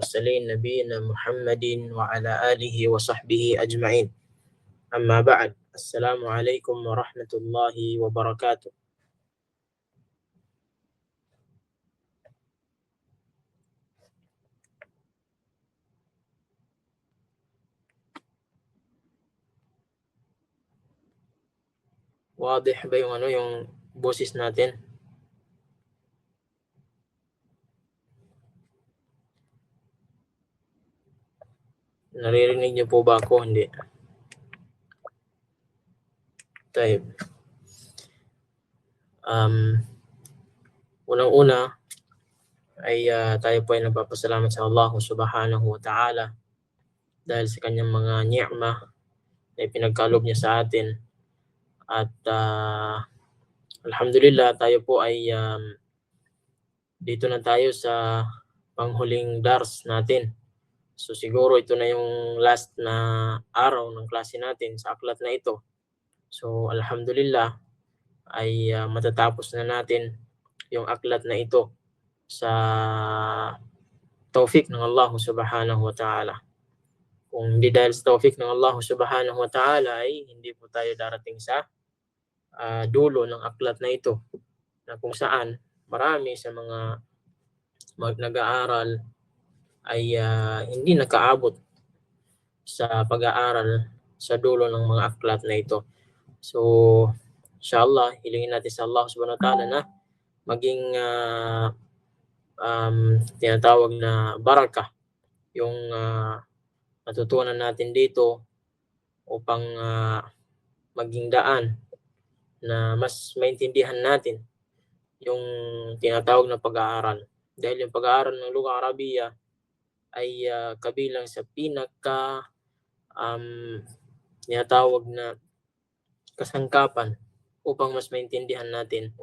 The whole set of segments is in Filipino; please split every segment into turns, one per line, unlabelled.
المرسلين نبينا محمد وعلى آله وصحبه أجمعين. أما بعد، السلام عليكم ورحمة الله وبركاته. Wadih ba yung boses natin? Naririnig niyo po ba ako? Hindi. Tayo. Unang-una ay tayo po ay nagpapasalamat sa Allah subhanahu wa ta'ala dahil sa kanyang mga ni'ma na ipinagkaloob niya sa atin. At alhamdulillah, tayo po ay dito na tayo sa panghuling dars natin. So siguro ito na yung last na araw ng klase natin sa aklat na ito. So alhamdulillah ay matatapos na natin yung aklat na ito sa taufik ng Allah subhanahu wa ta'ala. Kung hindi dahil sa taufik ng Allah subhanahu wa ta'ala ay hindi po tayo darating sa dulo ng aklat na ito, na kung saan marami sa mga nag-aaral ay hindi nakaabot sa pag-aaral sa dulo ng mga aklat na ito. So inshallah, hilingin natin sa Allah subhanahu wa ta'ala na maging tinatawag na barakah yung natutunan natin dito upang maging daan na mas maintindihan natin yung tinatawag na pag-aaral. Dahil yung pag-aaral ng Lugha Arabiya ay kabilang sa pinaka tinatawag na kasangkapan upang mas maintindihan natin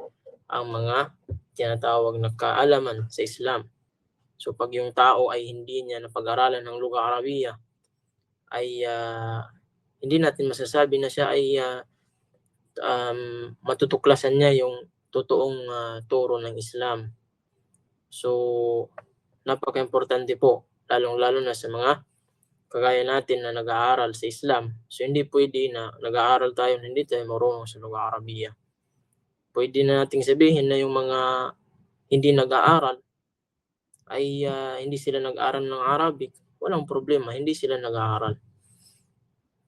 ang mga tinatawag na kaalaman sa Islam. So pag yung tao ay hindi niya napag-aralan ng Lugha Arabiya ay hindi natin masasabi na siya ay matutuklasan niya yung totoong turo ng Islam. So napaka-importante po, lalong-lalo na sa mga kagaya natin na nag-aaral sa Islam. So hindi pwede na nag-aaral tayo hindi tayo marunong sa Lugha Arabiya. Pwede na nating sabihin na yung mga hindi nag-aaral ay hindi sila nag-aaral ng Arabic. Walang problema, hindi sila nag-aaral.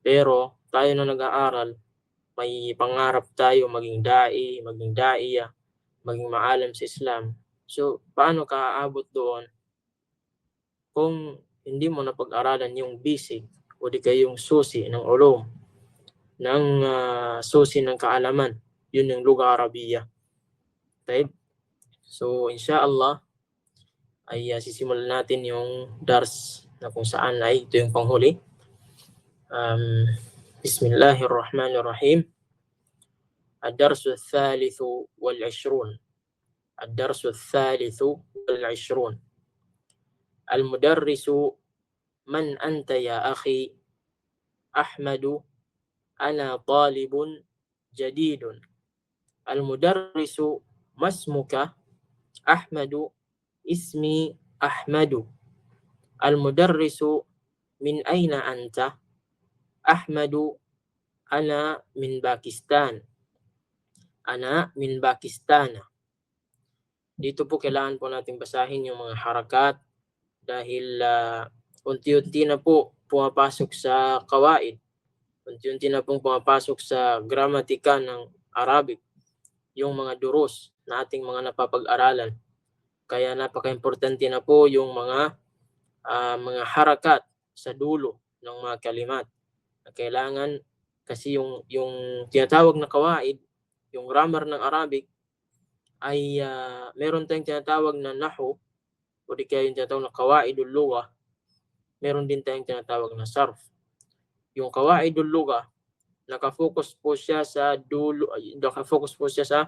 Pero tayo na nag-aaral, may pangarap tayo maging da'i, maging da'iya, maging maalam sa Islam. So paano ka aabot doon kung hindi mo napag-aralan yung basic o di kaya yung susi ng ulum, ng susi ng kaalaman, yun yung Lugha Arabiya. Okay? So inshallah ay sisimulan natin yung dars na kung saan ay ito yung panghuli. Bismillahirrahmanirrahim. الدرس الثالث والعشرون. الدرس الثالث والعشرون. المدرس من أنت يا أخي؟ أحمد. أنا طالب جديد. المدرس ما اسمك؟ أحمد. اسمي أحمد. المدرس من أين أنت؟ أحمد. أنا من باكستان. أنا من باكستان. Dito po kailangan po natin basahin yung mga harakat dahil unti-unti na po pumapasok sa kawaid. Unti-unti na pong pumapasok sa gramatika ng Arabic yung mga durus na ating mga napapag-aralan. Kaya napaka-importante na po yung mga harakat sa dulo ng mga kalimat. Kailangan kasi yung tinatawag na kawaid, yung grammar ng Arabic ay meron tayong tinatawag na nahwu o di kaya yung tinatawag na kawaidul lugha. Meron din tayong tinatawag na sarf. Yung kawaidul lugha, nakafocus po siya sa dulo, nakafocus po siya sa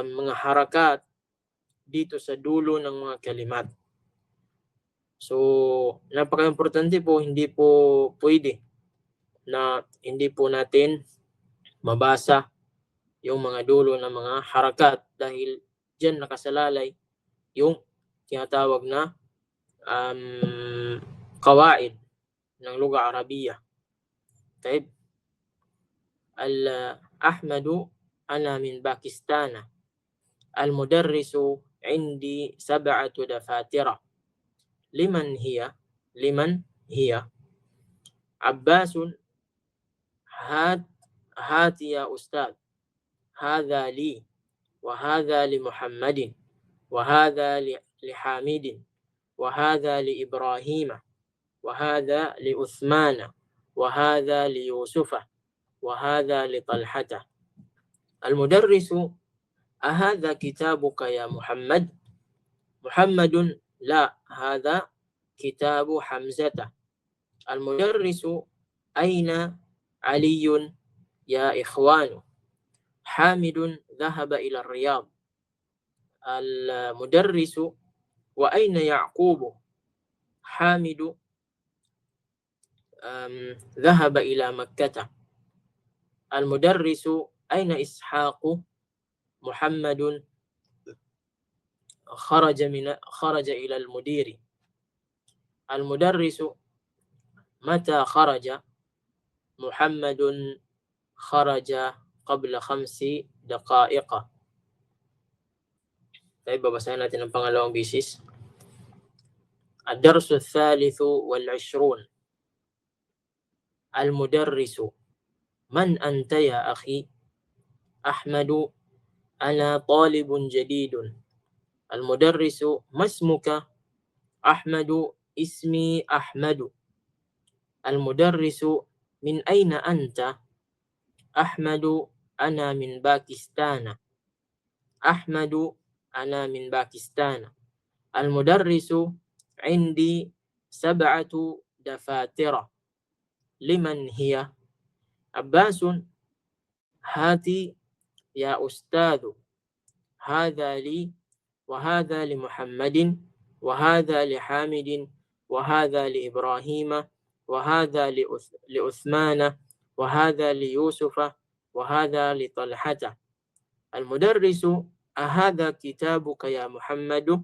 mga harakat dito sa dulo ng mga kalimat. So napaka-importante po, hindi po pwede na hindi po natin mabasa yung mga dulo ng mga harakat dahil diyan nakasalalay yung tinatawag na قواعد ng lugha Arabiyya. طيب أحمد أنا من باكستان. المدرس عندي 7 دفاتر. لمن هي؟ لمن هي؟ عباس هات يا أستاذ. هذا لي، وهذا لمحمد، وهذا لحامد، وهذا لإبراهيم، وهذا لعثمان، وهذا ليوسف، وهذا لطلحة. المدرس أهذا كتابك يا محمد؟ محمد لا، هذا كتاب حمزة. المدرس أين علي يا إخوان؟ حامد ذهب إلى الرياض. المدرس وأين يعقوب؟ حامد ذهب إلى مكة. المدرس أين إسحاق؟ محمد خرج إلى المدير. المدرس متى خرج؟ محمد خرج قبل 5 دقائق. طيب babasahin natin ang pangalawang bisis. الدرس 23. المدرس من أنت يا أخي؟ أحمد أنا طالب جديد. المدرس ما اسمك؟ أحمد اسمي أحمد. المدرس من أين أنت؟ أحمد أنا من باكستان. أحمد أنا من باكستان. المدرس عندي 7 دفاتر. لمن هي؟ عباس هاتي يا أستاذ. هذا لي، وهذا لمحمد، وهذا لحامد، وهذا لإبراهيم، وهذا لعثمان، وهذا ليوسف، وهذا لطلحة. المدرس أهذا كتابك يا محمد؟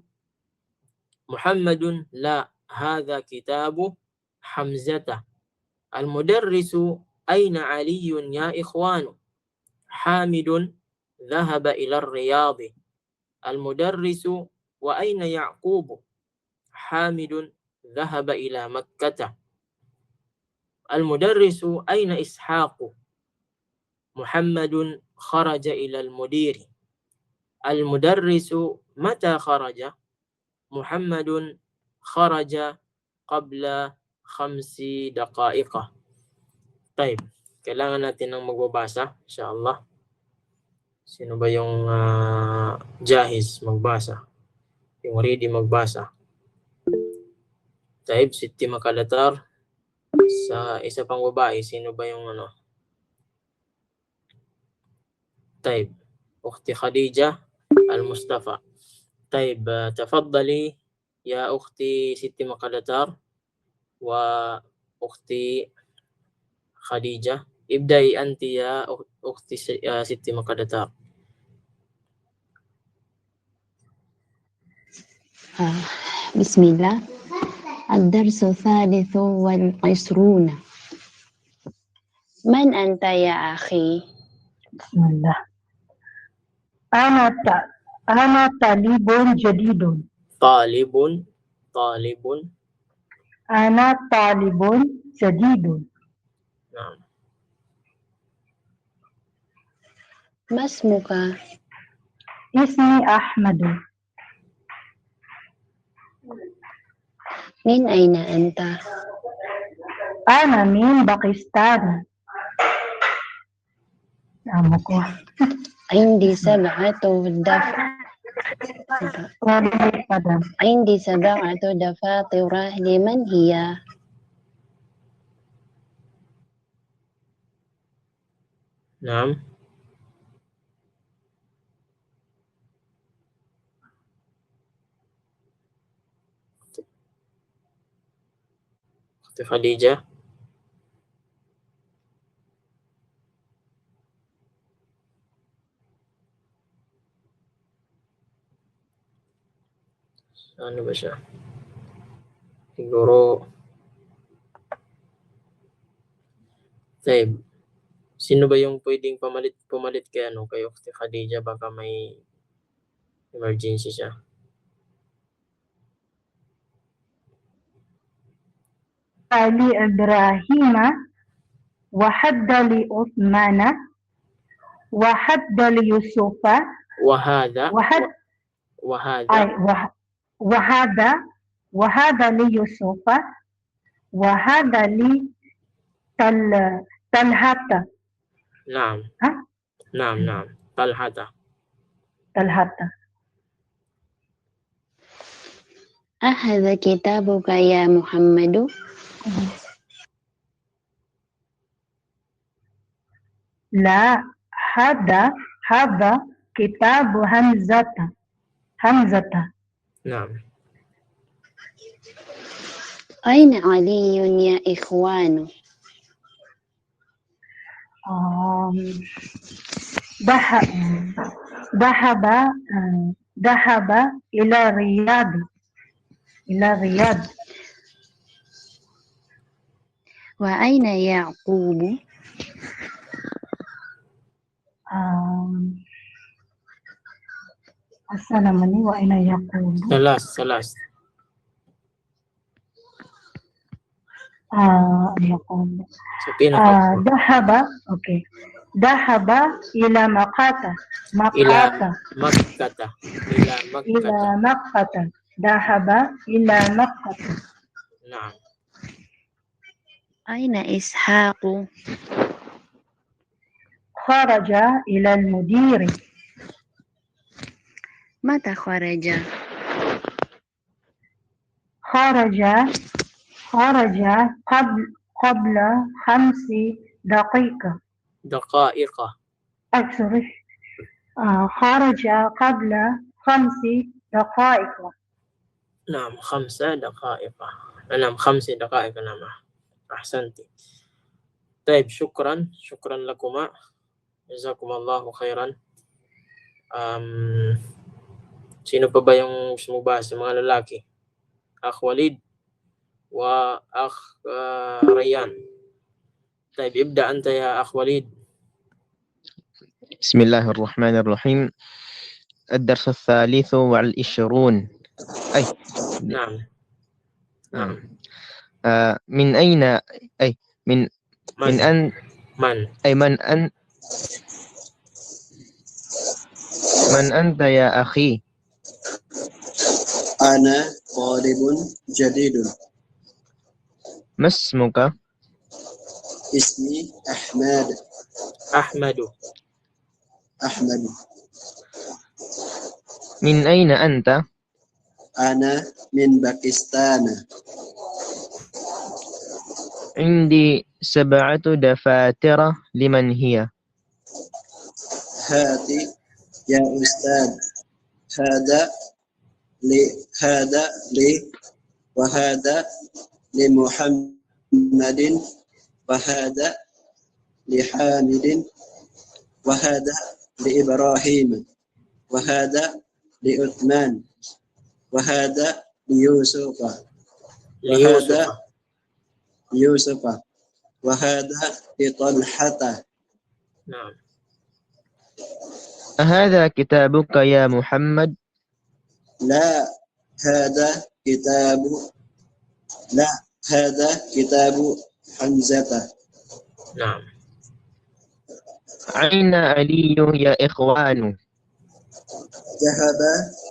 محمد لا، هذا كتاب حمزة. المدرس أين علي يا إخوان؟ حامد ذهب إلى الرياض. المدرس وأين يعقوب؟ حامد ذهب إلى مكة. المدرس أين إسحاق؟ محمد خرج إلى المدير. المدرس متى خرج؟ محمد خرج قبل 5 دقائق. طيب, kailangan natin ng magbabasa, inshallah. Sino ba yung jahiz magbasa? Yung ready magbasa. Taib, Siti Makalatar. Sa isa pang babae, sino ba yung ano? Taib, Ukhti Khadija Al-Mustafa. Taib, تفضلي يا أختي ست مقلتار وأختي خديجة. ابدأي أنت يا أختي ست مقلتار.
بسم الله. الدرس 23. من أنت يا أخي؟
بسم الله. أنا طالب جديد.
طالب.
أنا طالب جديد.
نعم.
ما اسمك؟
اسمي أحمد.
من أين أنت؟
أنا من باكستان.
عندي 7 دفاتر. لمن هي؟
نعم. أختي خديجة. Ano ba siya? siguro. Taib. Sino ba yung pwedeng pumalit kay Ukhti Khadija? Baka may emergency siya.
Ali Ibrahima wahadda li Uthmana wahadda li Yusufa
Wahada.
ay wahada li Yusufa wahada li Talhata.
Naam.
Ha?
Naam. Talhata.
أهذا كتابك يا محمد؟
لا هذا كتاب همزة.
Naam.
أين علي يا إخوان؟
ذهب إلى الرياض.
وأين يعقوب؟
وأين يعقوب؟
ثلاث.
يعقوب. ذهب إلى مكة. ذهب إلى مكة.
نعم.
أين إسحاق؟
خرج إلى المدير.
متى خرج؟
خرج قبل 5 دقائق. خرج قبل 5 دقائق.
نعم 5 دقائق. نعم 5 دقائق. نعم أحسنتي. طيب شكرا لكما. جزاكم الله خيرا. Sino pa ba yung sumubasa? Mga lalaki. Akh Walid wa Akh Rayyan. طيب ابدأ أنت يا أخ وليد.
بسم الله الرحمن الرحيم. الدرس 23.
نعم.
من أين من أنت يا أخي؟
أنا طالب جديد.
ما اسمك؟
اسمي أحمد.
من أين أنت؟
أنا من باكستان.
عندي 7 دفاتر. لمن هي؟
هاتي يا أستاذ. هذا لي وهذا لمحمد وهذا لحامد وهذا لإبراهيم وهذا لعثمان وهذا ليوسف وهذا لطلحة.
نعم.
أهذا كتابك يا محمد؟
لا هذا كتاب حمزة.
نعم.
أين علي يا إخوان؟
ذهب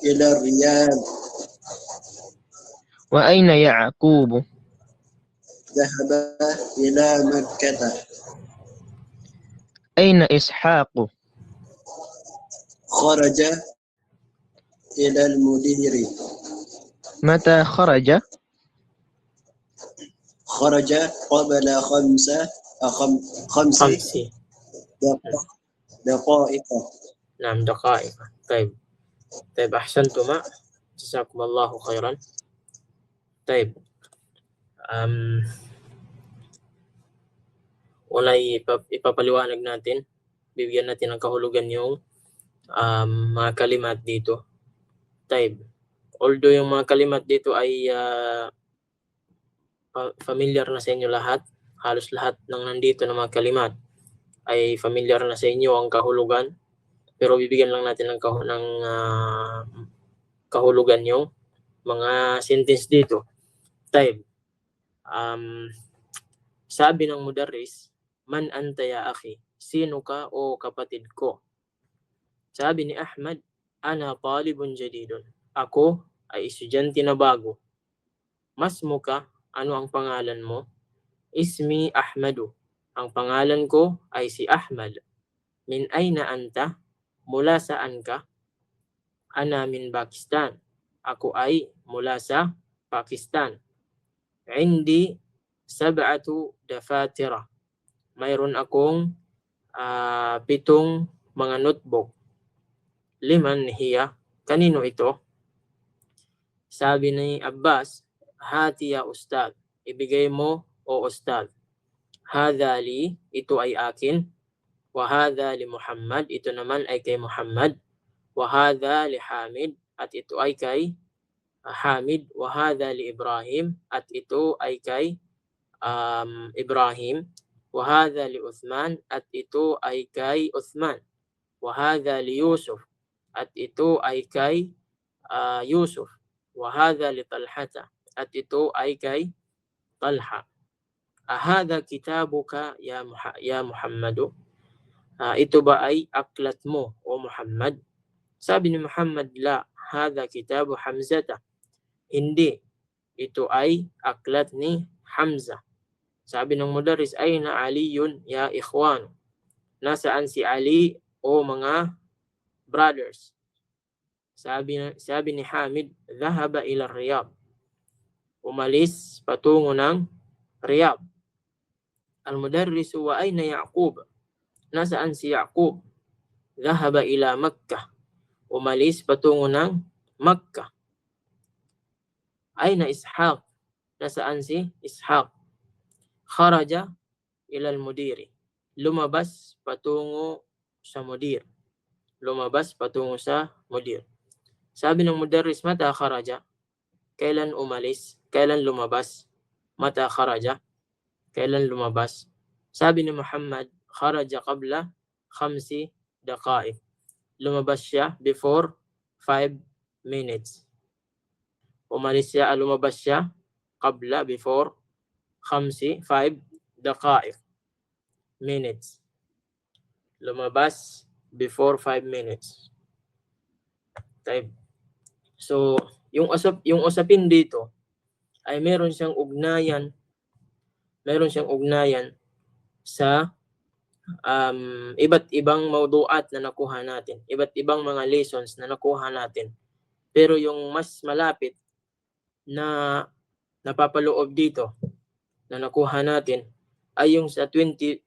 إلى الرياض.
وأين يعقوب؟
ذهب إلى مكة.
أين إسحاق؟
خرج إلى المدير.
متى خرج؟
خرج قبل 5 دقائق.
نعم دقائق. طيب أحسنتما. جزاكم الله خيرا. طيب ipapaliwanag natin, bibigyan natin ng kahulugan yung mga kalimat dito. Although yung mga kalimat dito ay familiar na sa inyo lahat. Halos lahat ng nandito na mga kalimat ay familiar na sa inyo ang kahulugan. Pero bibigyan lang natin ng kahulugan yung mga sentence dito. Type. Sabi ng mudarris, man anta ya akhi? Sino ka o kapatid ko? Sabi ni Ahmad, ana talibun jadidun. Ako ay estudyante na bago. Masmuka, ano ang pangalan mo? Ismi Ahmadu. Ang pangalan ko ay si Ahmad. Min ayna anta? Mula saan ka? Ana min Pakistan. Ako ay mula sa Pakistan. Indi sab'atu dafatira. Mayroon akong 7 mga notebook. Liman hiya? Kanino ito? Sabi ni Abbas, hati ya ustad. Ibigay mo o ustad. Hadha li, ito ay akin. Wa hadha li Muhammad, ito naman ay kay Muhammad. Wa hadha li Hamid, at ito ay kay Hamid. Wa hadha li Ibrahim, at ito ay kay Ibrahim. Wa hadha li Uthman, at ito ay kay Uthman. Wa hadha li Yusuf, at ito ay kay Yusuf. Wa hadha li Talhata, at ito ay kay Talha. Ahadha kitabuka ya Muhammadu? Ito ba ay aklat mo o Muhammad? Sabi ni Muhammad, la, hadha kitabu Hamzata. Hindi, ito ay aklat ni Hamza. Sabi ng mudarris, ayna Aliyun ya ikhwan? Nasaan si Ali o mga brothers? Sabi ni Hamid, dhahaba ila Riyadh. Umalis patungo ng Riyadh. Al-mudarris, wa ayna Yaqub? Nasaan si Yaqub? Dhahaba ila Makkah. Umalis patungo ng Makkah. Ayna Ishaq? Nasaan si Ishaq? Kharaja ila al-mudiri. Lumabas patungo sa mudir. Lumabas patungo sa mudir. Sabi ng mudarris, mata kharaja? Kailan umalis? Kailan lumabas? Mata kharaja? Kailan lumabas? Sabi ni Muhammad, kharaja qabla 5 daqa'iq. Lumabas siya before 5 minutes. Lumabas siya qabla, before 5 daqa'iq. Minutes. Lumabas before 5 minutes. Type. So, yung usapin dito ay meron siyang ugnayan sa iba't ibang mawduat na nakuha natin, iba't ibang mga lessons na nakuha natin. Pero yung mas malapit na napapaloob dito na nakuha natin ay yung sa 22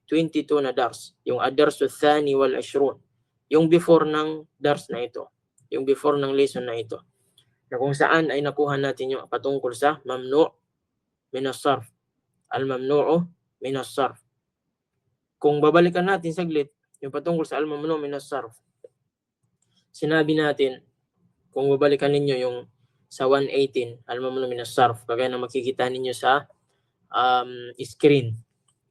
na dars, yung ad-dars ats-tsani wal 20, yung before ng dars na ito, yung before ng lesson na ito, na kung saan ay nakuha natin yung patungkol sa mamnu' min as-sarf, al-mamnu'u min as-sarf. Kung babalikan natin saglit yung patungkol sa al-mamnu' min as-sarf, sinabi natin, kung babalikan ninyo yung sa 118, al-mamnu' min as-sarf, kagaya na makikita ninyo sa screen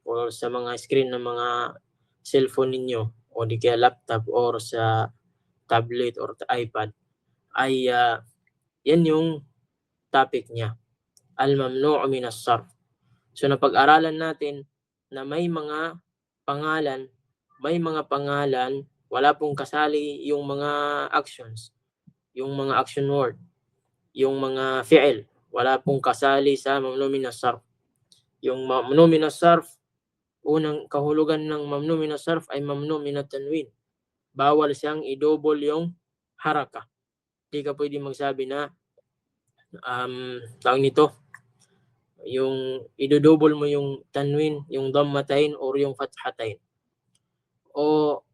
o sa mga screen ng mga cellphone ninyo o di kaya laptop or sa tablet or iPad, ay yan yung topic niya, al-mamnu' min as-sarf. So napag-aralan natin na may mga pangalan, wala pong kasali yung mga actions, yung mga action word, yung mga fi'il, wala pong kasali sa mamnu' min as-sarf. Yung mamnu' min as-sarf, unang kahulugan ng mamnu' min as-sarf ay mamnu' min at-tanwin. Bawal siyang i-double yung haraka. Hindi ka pwede magsabi na tawag nito, yung i-double mo yung tanwin, yung dhammatain or yung fathatain.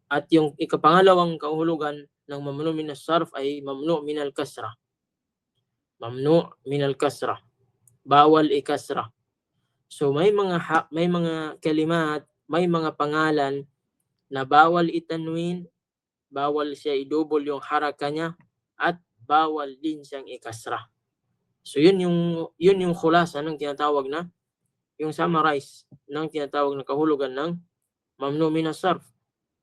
At yung ikapangalawang kahulugan ng mamnu' min as-sarf ay mamnu' min al-kasra. Mamnu' min al-kasra. Bawal ikasra. So may mga kalimat, may mga pangalan na bawal itanwin, bawal siya i-double yung haraka niya, at bawal din siyang ikasra. So yun yung khulasa ng tinatawag na yung summarize ng tinatawag na kahulugan ng mamnu min as-sarf.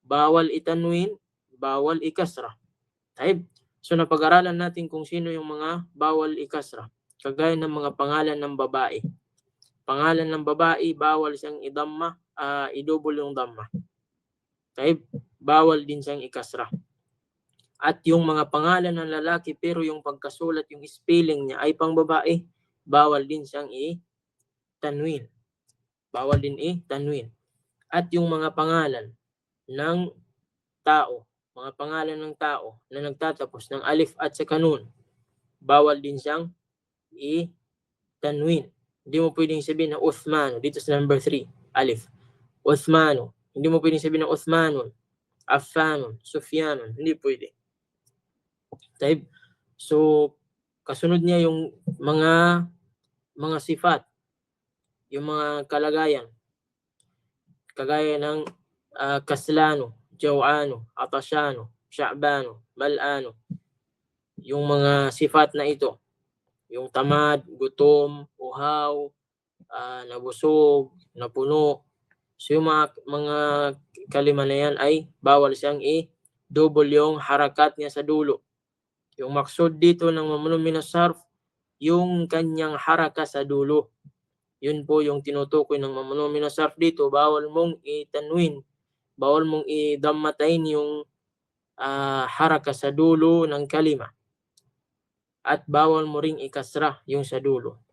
Bawal itanwin, bawal ikasra. Taib. So napag-aralan natin kung sino yung mga bawal ikasra. Kagaya ng mga pangalan ng babae. Pangalan ng babae, bawal siyang idamma, idubol yung damma. Taib. Bawal din siyang ikasra. At yung mga pangalan ng lalaki pero yung pagkasulat, yung spelling niya ay pang babae, bawal din siyang i-tanwin. Bawal din i-tanwin. At yung mga pangalan ng tao, mga pangalan ng tao na nagtatapos ng alif at saka nun, bawal din siyang i-tanwin. Hindi mo pwedeng sabihin na Uthmano, dito sa number 3, alif. Uthmano. Hindi mo pwedeng sabihin na Uthmanon, Affanon, Sufyanon. Hindi pwede. Taib. So, kasunod niya yung mga sifat, yung mga kalagayan, kagaya ng kaslano, jawano, atasyano, sya'bano, mal'ano. Yung mga sifat na ito, yung tamad, gutom, uhaw, nabusog, napuno. So yung mga kalima na yan ay bawal siyang i-double yung harakat niya sa dulo. Yung maksud dito ng mamnu min as-sarf, yung kanyang haraka sa dulo. Yun po yung tinutukoy ng mamnu min as-sarf dito. Bawal mong itanwin, bawal mong idammatain yung haraka sa dulo ng kalima. At bawal mo ring ikasra yung sa dulo.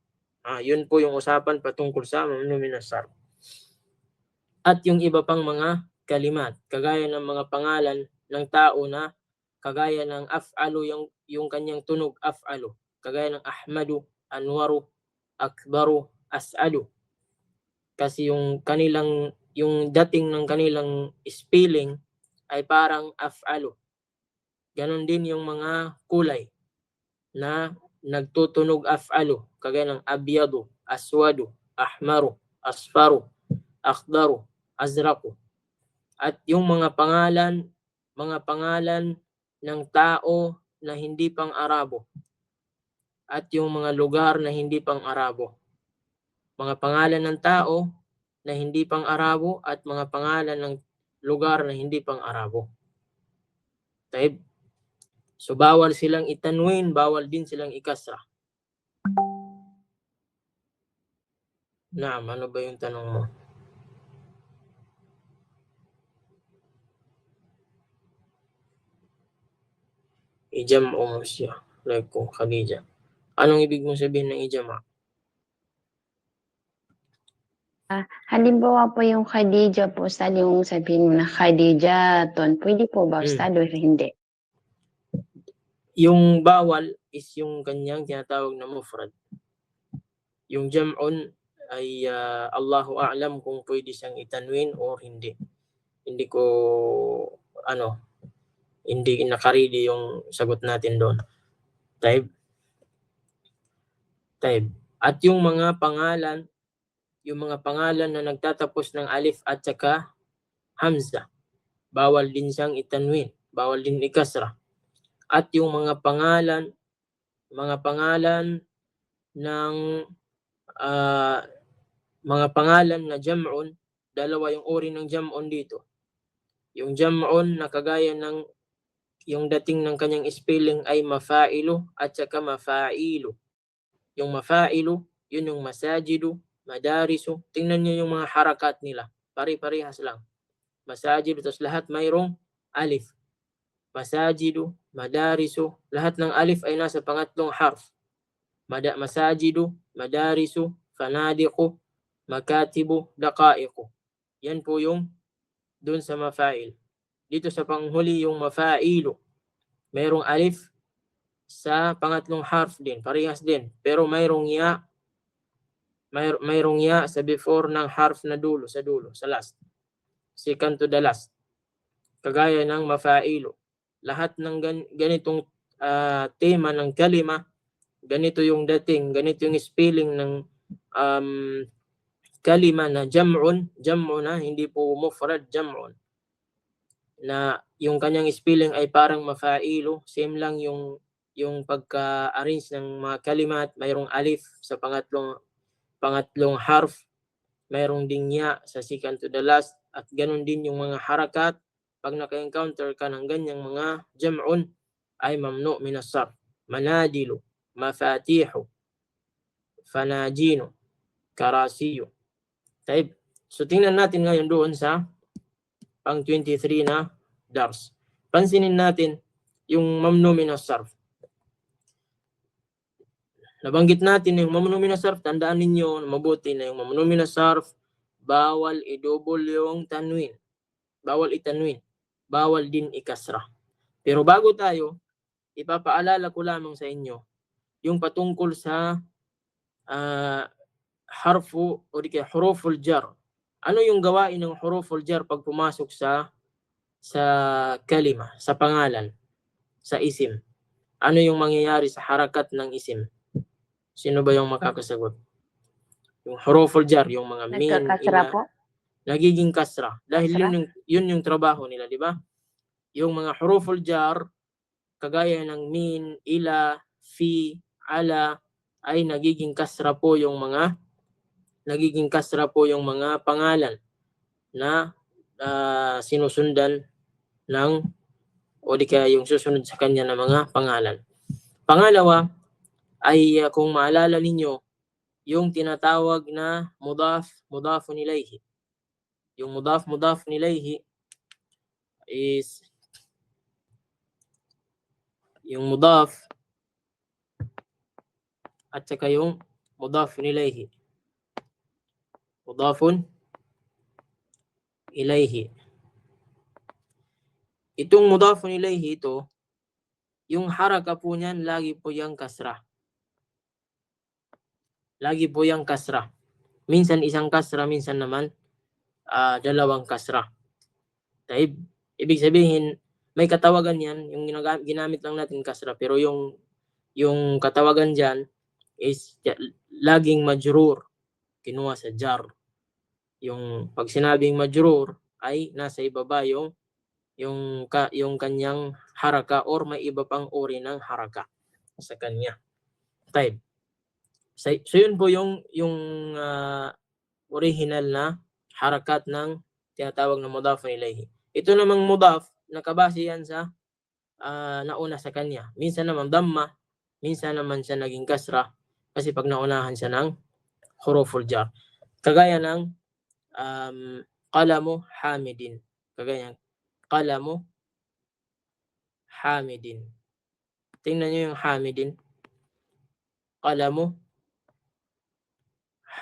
Yun po yung usapan patungkol sa mamnu min as-sarf. At yung iba pang mga kalimat, kagaya ng mga pangalan ng tao na kagaya ng af'alu, yung kanyang tunog af'alu, kagaya ng Ahmadu, Anwaru, Akbaru, As'alu. Kasi yung dating ng kanilang spelling ay parang af'alu. Ganon din yung mga kulay na nagtutunog af'alu, kagaya ng abyadu, aswadu, ahmaru, asfaru, akhdaru, azraqu. At yung mga pangalan ng tao na hindi pang Arabo. At yung mga lugar na hindi pang Arabo. Mga pangalan ng tao na hindi pang Arabo at mga pangalan ng lugar na hindi pang Arabo. Taib. So bawal silang itanwin, bawal din silang ikasra. Naam, ano ba yung tanong mo? Ijam'u mo siya. Like kung Khadija. Anong ibig mong sabihin ng ijama?
Halimbawa po yung Khadija po, yung sabihin mo na Khadija, pwede po ba Ustad o hindi?
Yung bawal is yung kanyang tinatawag na mufrad. Yung jam'un ay Allahu a'lam kung pwede siyang itanwin or hindi. Hindi ko hindi nakaridi yung sagot natin doon. Taib. At yung mga pangalan na nagtatapos ng alif at saka hamza, bawal din siyang itanwin, bawal din ikasra. At yung mga pangalan ng mga pangalan na jam'un, dalawa yung uri ng jam'un dito. Yung jam'un na kagaya ng yung dating ng kanyang spelling ay mafa'ilu at saka mafa'ilu. Yung mafa'ilu, yun yung masajidu, madarisu. Tingnan niyo yung mga harakat nila. Pare-parehas lang. Masajidu, tapos lahat mayroong alif. Masajidu, madarisu, lahat ng alif ay nasa pangatlong harf. Masajidu, madarisu, fanadiqu, makatibu, daqaiqu. Yan po yung dun sa mafa'il. Dito sa panghuli yung mafa'ilu, mayroong alif sa pangatlong harf din, parehas din. Pero mayroong ya sa before ng harf na dulo, sa last. Second to the last. Kagaya ng mafa'ilu. Lahat ng ganitong tema ng kalima, ganito yung dating, ganito yung spelling ng kalima na jam'un na, hindi po mufrad, jam'un. Na yung kanyang spelling ay parang mafa'ilu, same lang yung pagka-arrange ng mga kalimat, mayroong alif sa pangatlong harf mayroong ding ya sa second to the last, at ganun din yung mga harakat. Pag naka-encounter ka ng ganyang mga jam'un, ay mamnu min as-sarf. Manadilu, mafatihu, fanajinu, karasiyu. So tingnan natin ngayon doon sa pang 23 na dars. Pansinin natin yung mamnu min as-sarf. Nabanggit natin yung mamnu min as-sarf, tandaan ninyo mabuti na yung mamnu min as-sarf, bawal i-double yung tanwin. Bawal i-tanwin. Bawal din ikasra. Pero bago tayo, ipapaalala ko lamang sa inyo yung patungkol sa harfu o di kaya huruful jar. Ano yung gawain ng huruful jar pag pumasok sa kalima, sa pangalan, sa isim? Ano yung mangyayari sa harakat ng isim? Sino ba yung makakasagot? Yung huruful jar, yung mga min,
Nagkakasra
ila,
po.
nagiging kasra. Dahil
Kasra?
yun yung trabaho nila, di ba? Yung mga huruful jar, kagaya ng min, ila, fi, ala, ay nagiging kasra po yung mga pangalan na sinusundan ng o di kaya yung susunod sa kanya na mga pangalan. Pangalawa ay kung maalala ninyo yung tinatawag na mudafun ilayhi. Yung mudafun ilayhi is yung mudaf at saka yung mudafun ilayhi. Mudafun ilayhi. Itong mudafun ilayhi ito, yung haraka po niyan lagi po yung kasra. Lagi po yung kasra. Minsan isang kasra, minsan naman dalawang kasra. Ibig sabihin, may katawagan yan, yung ginamit lang natin kasra, pero yung katawagan dyan is laging majrur, kinuha sa jar. Yung pag sinabing majrur ay nasa ibaba yung kanyang haraka or may iba pang uri ng haraka sa kanya. So yun po yung original na harakat ng tinatawag na mudafun ilayhi. Ito namang mudaf, nakabase yan sa nauna sa kanya. Minsan naman damma, minsan naman siya naging kasra kasi pag naunahan siya ng huruful jar. Kagaya ng qalamu hamidin. Kagaya ng qalamu hamidin. Tingnan niyo yung hamidin. Qalamu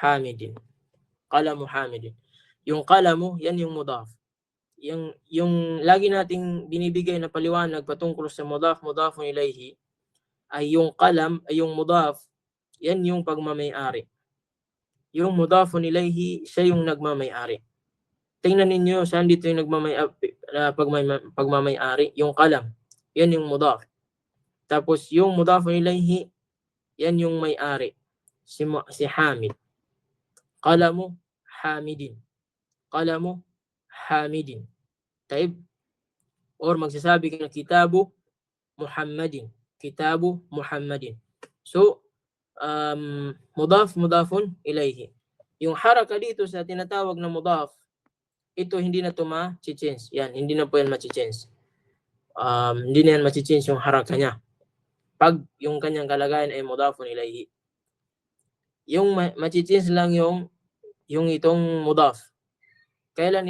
hamidin. Qalamu hamidin. Yung qalamu, yan yung mudaf. Yung lagi nating binibigay na paliwanag patungkol sa mudafun ilayhi ay yung qalam, ay yung mudaf, yan yung pagmamay-ari. Yung mudafun ilayhi, siya yung nagmamay-ari. Tingnan ninyo saan dito yung pagmamay-ari, yung qalam, yan yung mudaf. Tapos yung mudafun ilayhi, yan yung may-ari, si Hamid. Qalamu hamidin. Qalamu hamidin. Or magsasabi ka ng kitabu Muhammadin. Kitabu Muhammadin. So, mudafun ilayhi. Yung haraka dito sa tinatawag na mudaf, ito hindi na ito ma-change. Yan, hindi na po yan ma-change. Hindi na yan ma-change yung haraka niya. Pag yung kanyang kalagayan ay mudafun ilayhi. Yung ma-change lang yung itong mudaf. Kailan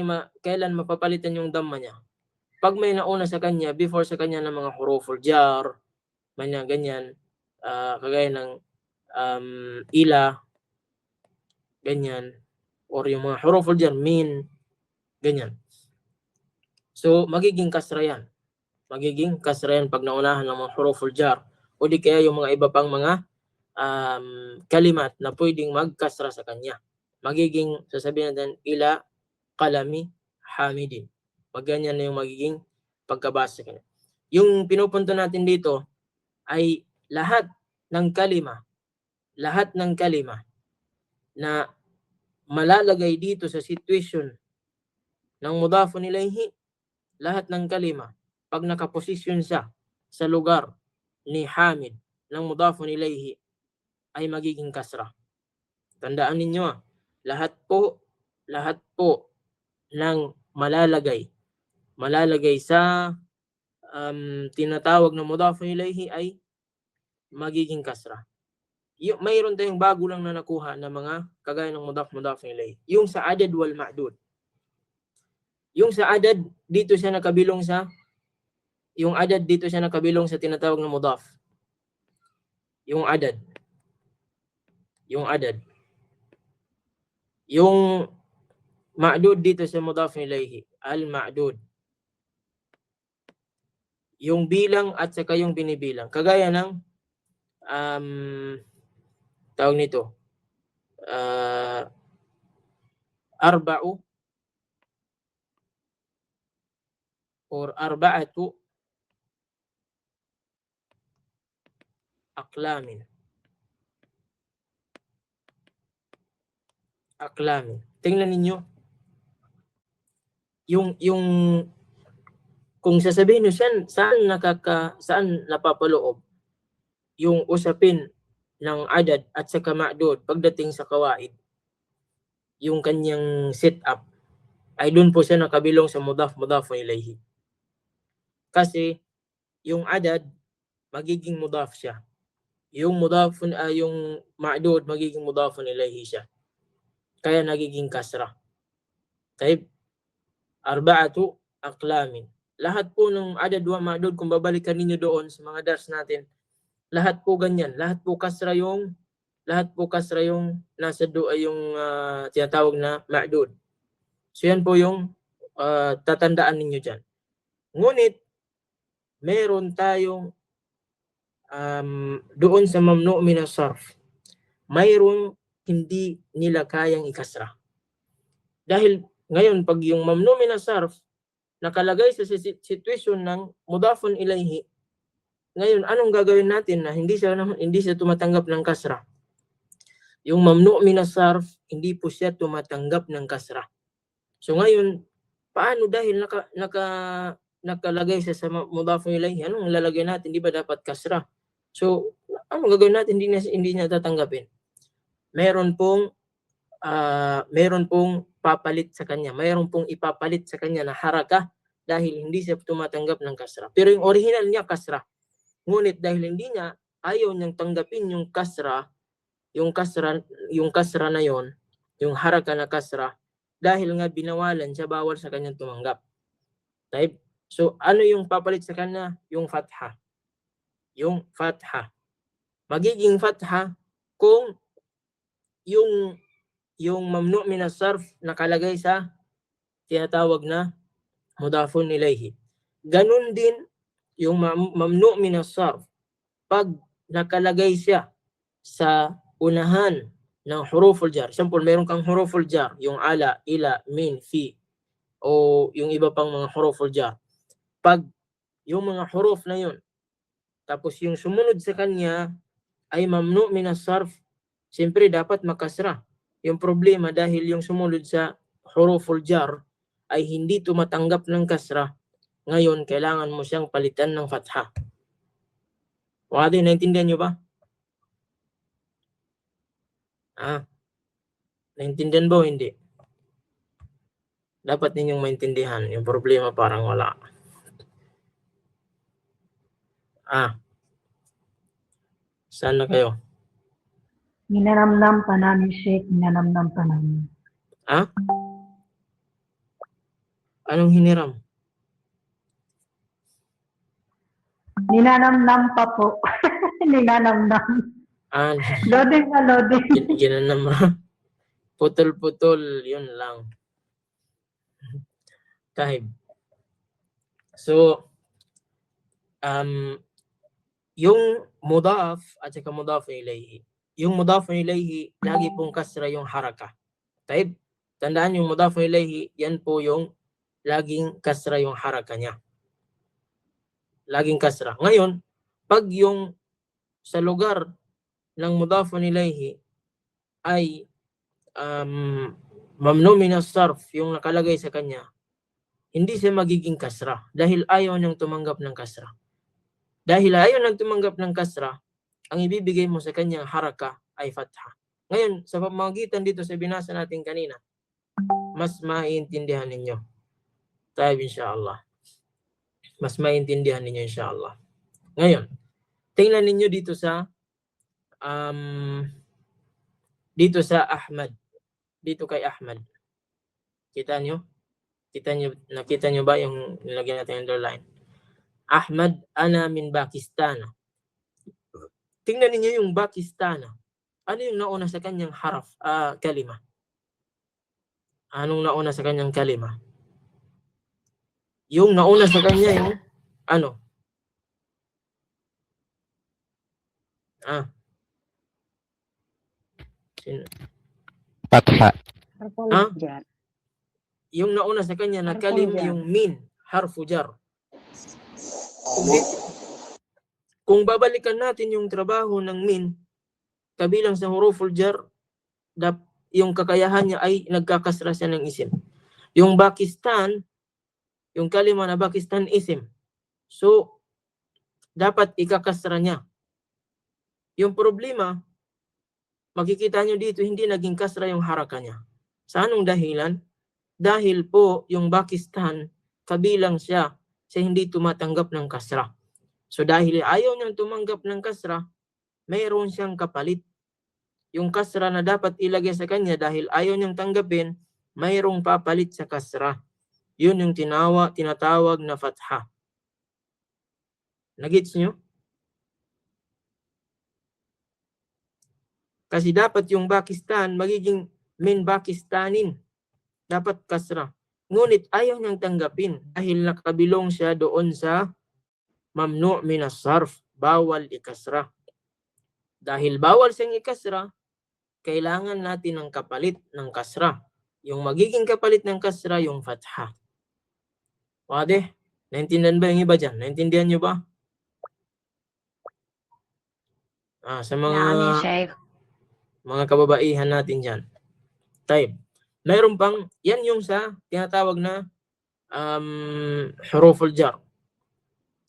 mapapalitan yung damma niya? Pag may nauna sa kanya, before sa kanya ng mga huruful jar, ganyan, kagaya ng ila, ganyan, or yung mga huruful jar, min, ganyan. So, magiging kasra yan. Magiging kasra yan pag naunahan ng mga huruful jar. O di kaya yung mga iba pang mga kalimat na pwedeng magkasra sa kanya. Magiging, sasabihin natin, ila qalami hamidin. Ganyan na yung magiging pagkabasa sa kanya. Yung pinupunto natin dito ay lahat ng kalima na malalagay dito sa situation ng mudafun ilayhi, lahat ng kalima, pag nakaposisyon siya sa lugar ni Hamid ng mudafun ilayhi, ay magiging kasra. Tandaan ninyo, lahat po lahat po ng malalagay sa tinatawag na mudafun ilayhi ay magiging kasra. Mayroon tayong bago lang na nakuha na mga kagaya ng mudafun ilayhi. Yung sa adad wal ma'dud. Yung sa adad, dito siya nakabilong sa tinatawag na mudaf. Yung adad. Yung ma'dud dito sa mudafun ilayhi, al-ma'dud. Yung bilang at saka yung binibilang. Kagaya ng tawag nito, arba'u or arba'atu aklamin. Tingnan ninyo. Yung kung sasabihin nyo saan napapaloob yung usapin ng adad at saka ma'dud pagdating sa kawaid, yung kanyang setup ay doon po siya nakabilong sa mudafun ilayhi. Kasi yung adad magiging mudaf siya. Yung ma'dud magiging mudafun ilayhi siya. Kaya nagiging kasra. Taib, arba'atu aklamin. Lahat po ng adad wa ma'dud, kung babalikan ninyo doon sa mga dars natin, lahat po ganyan. Lahat po kasra yung nasa yung tinatawag na ma'dud. So yan po yung tatandaan ninyo dyan. Ngunit, meron tayong doon sa mamnu' min as-sarf, mayroong hindi nila kayang ikasra. Dahil ngayon, pag yung mamnu' min as-sarf nakalagay sa situation ng mudafun ilayhi, ngayon, anong gagawin natin na hindi siya tumatanggap ng kasra? Yung mamnu' min as-sarf, hindi po siya tumatanggap ng kasra. So ngayon, paano dahil nakalagay siya sa mudafun ilayhi, anong lalagay natin? Di ba dapat kasra? So, anong gagawin natin? Hindi niya tatanggapin. Meron pong papalit sa kanya. Mayroon pong ipapalit sa kanya na haraka dahil hindi siya tumatanggap ng kasra. Pero yung original niya kasra. Ngunit dahil hindi niya, ayaw niyang tanggapin yung kasra na yon, yung haraka na kasra, dahil nga binawalan siya, bawal sa kanyang tumanggap. Type. So, ano yung papalit sa kanya? Yung fatha. Magiging fatha kung yung mamnu' min as-sarf nakalagay sa tinatawag na mudafun ilayhi. Ganun din yung mamnu' min as-sarf pag nakalagay siya sa unahan ng huruful jar. Example, meron kang huruful jar, yung ala, ila, min, fi, o yung iba pang mga huruful jar. Pag yung mga huruf na yun, tapos yung sumunod sa kanya ay mamnu' min as-sarf, siyempre dapat makasra. Yung problema dahil yung sumunod sa huruful jar ay hindi tumatanggap ng kasra, ngayon kailangan mo siyang palitan ng fatha. Wadi, naintindihan nyo ba? Naintindihan ba o hindi? Dapat ninyong maintindihan. Yung problema parang wala. Saan na kayo?
Ninanamnam pa namin, Sheikh. Ninanamnam pa namin.
Anong hiniram?
Ninanamnam pa po. Ninanamnam. Loading na loading.
Ginanam. Putol-putol. Yun lang. Kahib. So, yung mudaf at saka mudaf ilayhi. Yung mudaf ilayhi, lagi pong kasra yung haraka. Taib. Tandaan yung mudaf ilayhi, yan po yung laging kasra yung haraka niya. Laging kasra. Ngayon, pag yung sa lugar ng mudaf ilayhi ay mamnu' min as-sarf, yung nakalagay sa kanya, hindi siya magiging kasra dahil ayaw niyang tumanggap ng kasra. Dahil ayaw niyang tumanggap ng kasra, ang ibibigay mo sa kanyang haraka ay fatha. Ngayon, sa pamamagitan dito sa binasa natin kanina, mas maiintindihan ninyo. Tayo inshallah. Mas maiintindihan ninyo inshallah. Ngayon, tingnan ninyo dito sa Ahmad. Dito kay Ahmad. Kita nyo? Nakita nyo ba yung nilagyan natin underline? Ahmad, ana min Pakistan. Tingnan ninyo yung Pakistan. Ano yung nauna sa kanyang haraf, kalima? Anong nauna sa kanyang kalima? Yung nauna sa kanya yung ano?
Fatha.
Yung nauna sa kanya na kalima yung min, harfu jar. Kung babalikan natin yung trabaho ng min, kabilang sa huruful jar, yung kakayahan niya ay nagkakasra siya ng isim. Yung Pakistan, yung kalima na Pakistan isim. So, dapat ikakasra niya. Yung problema, makikita nyo dito, hindi naging kasra yung haraka niya. Sa anong dahilan? Dahil po yung Pakistan, kabilang siya sa hindi tumatanggap ng kasra. So dahil ayaw niyang tumanggap ng kasra, mayroon siyang kapalit. Yung kasra na dapat ilagay sa kanya dahil ayaw niyang tanggapin, mayroong papalit sa kasra. Yun yung tinatawag na fatha. Nagets nyo? Kasi dapat yung Pakistan magiging min Pakistanin. Dapat kasra. Ngunit ayaw niyang tanggapin dahil nakabilong siya doon sa mamnu' minas sarf. Bawal ikasra. Dahil bawal siyang ikasra, kailangan natin ng kapalit ng kasra. Yung magiging kapalit ng kasra, yung fatha. Wade? Naintindihan ba yung iba dyan? Naintindihan nyo ba? Sa mga kababaihan natin dyan. Type. Mayroon pang, yan yung sa tinatawag na huruful jar.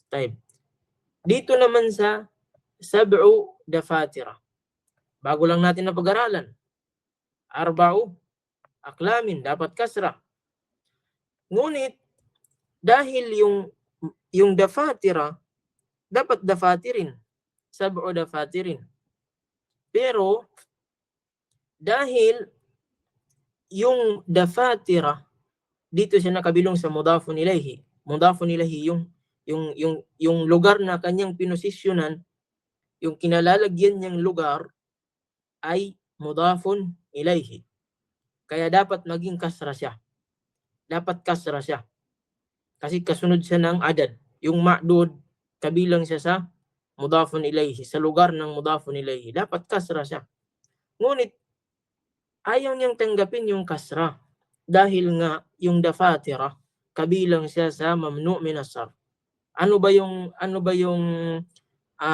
Type. Dito naman sa sab'u dafatira. Bago lang natin na pag-aralan. Arba'u aklamin, dapat kasra. Ngunit, dahil yung dafatira, dapat dafatirin. Sab'u dafatirin. Pero, dahil yung dafatira, dito siya nakabilong sa mudafun ilayhi. Mudafun ilayhi, yung lugar na kanyang pinosisyonan, yung kinalalagyan niyang lugar, ay mudafun ilayhi. Kaya dapat maging kasra siya. Dapat kasra siya. Kasi kasunod siya ng adad. Yung ma'dud, kabilang siya sa mudafun ilayhi. Sa lugar ng mudafun ilayhi. Dapat kasra siya. Ngunit, ayaw niyang tanggapin yung kasra. Dahil nga, yung dafatira, kabilang siya sa mamnu' minas sarf. Ano ba yung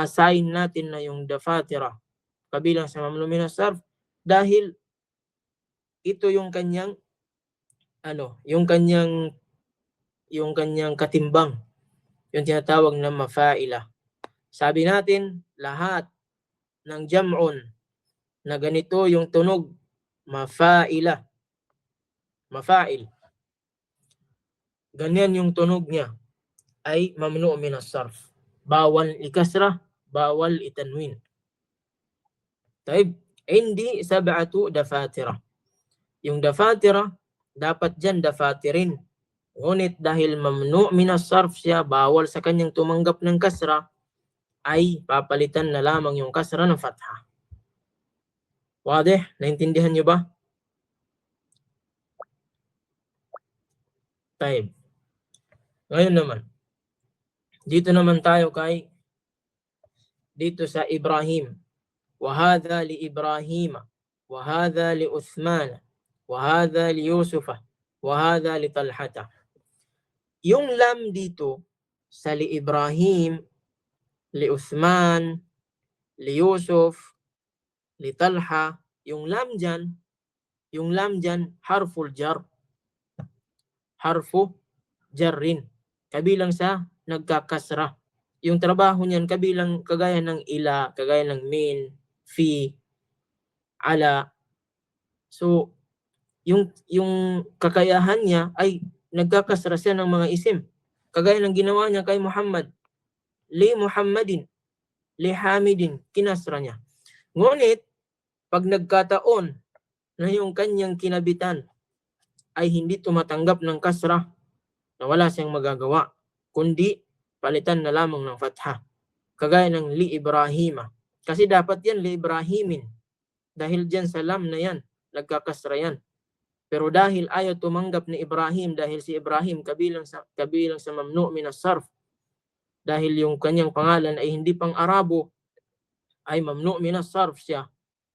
sign natin na yung dafatira kabilang sa mamnu' minas sarf? Dahil ito yung kanyang yung kanyang katimbang, yung tinatawag na mafa'ila. Sabi natin, lahat ng jam'un na ganito yung tunog, mafa'ila, mafa'il. Ganyan yung tunog niya ay mamnu' minas sarf. Bawal ikasra, bawal itanwin. Taib, hindi sab'atu dafatira. Yung dafatira, dapat dyan dafatirin. Ngunit dahil mamnu' minas sarf siya, bawal sa kanyang tumanggap ng kasra, ay papalitan na lamang yung kasra ng fatha. Wadih? Naintindihan nyo ba? Taib. Ngayon naman, dito naman tayo dito sa Ibrahim. Wahadha li Ibrahima. Wahadha li Uthmana. Wahadha li Yusufa. Wahadha li Talhata. Yung lam dito sa li Ibrahim, li Uthman, li Yusuf, li Talha, yung lam dyan, harful jar. Harfu jarrin. Kabilang sa nagkakasra. Yung trabaho niyan kabilang kagaya ng ila, kagaya ng min, fi, ala. So, yung kakayahan niya ay nagkakasra siya ng mga isim. Kagaya ng ginawa niya kay Muhammad. Li Muhammadin, li Hamidin, kinasra niya. Ngunit, pag nagkataon na yung kanyang kinabitan ay hindi tumatanggap ng kasra, na wala siyang magagawa, kundi palitan na lamang ng fatha. Kagaya ng li Ibrahima. Kasi dapat yan li Ibrahimin. Dahil dyan sa lam na yan, nagkakasra yan. Pero dahil ayaw tumanggap ni Ibrahim, dahil si Ibrahim kabilang sa mamnu minas sarf, dahil yung kanyang pangalan ay hindi pang Arabo, ay mamnu minas sarf siya,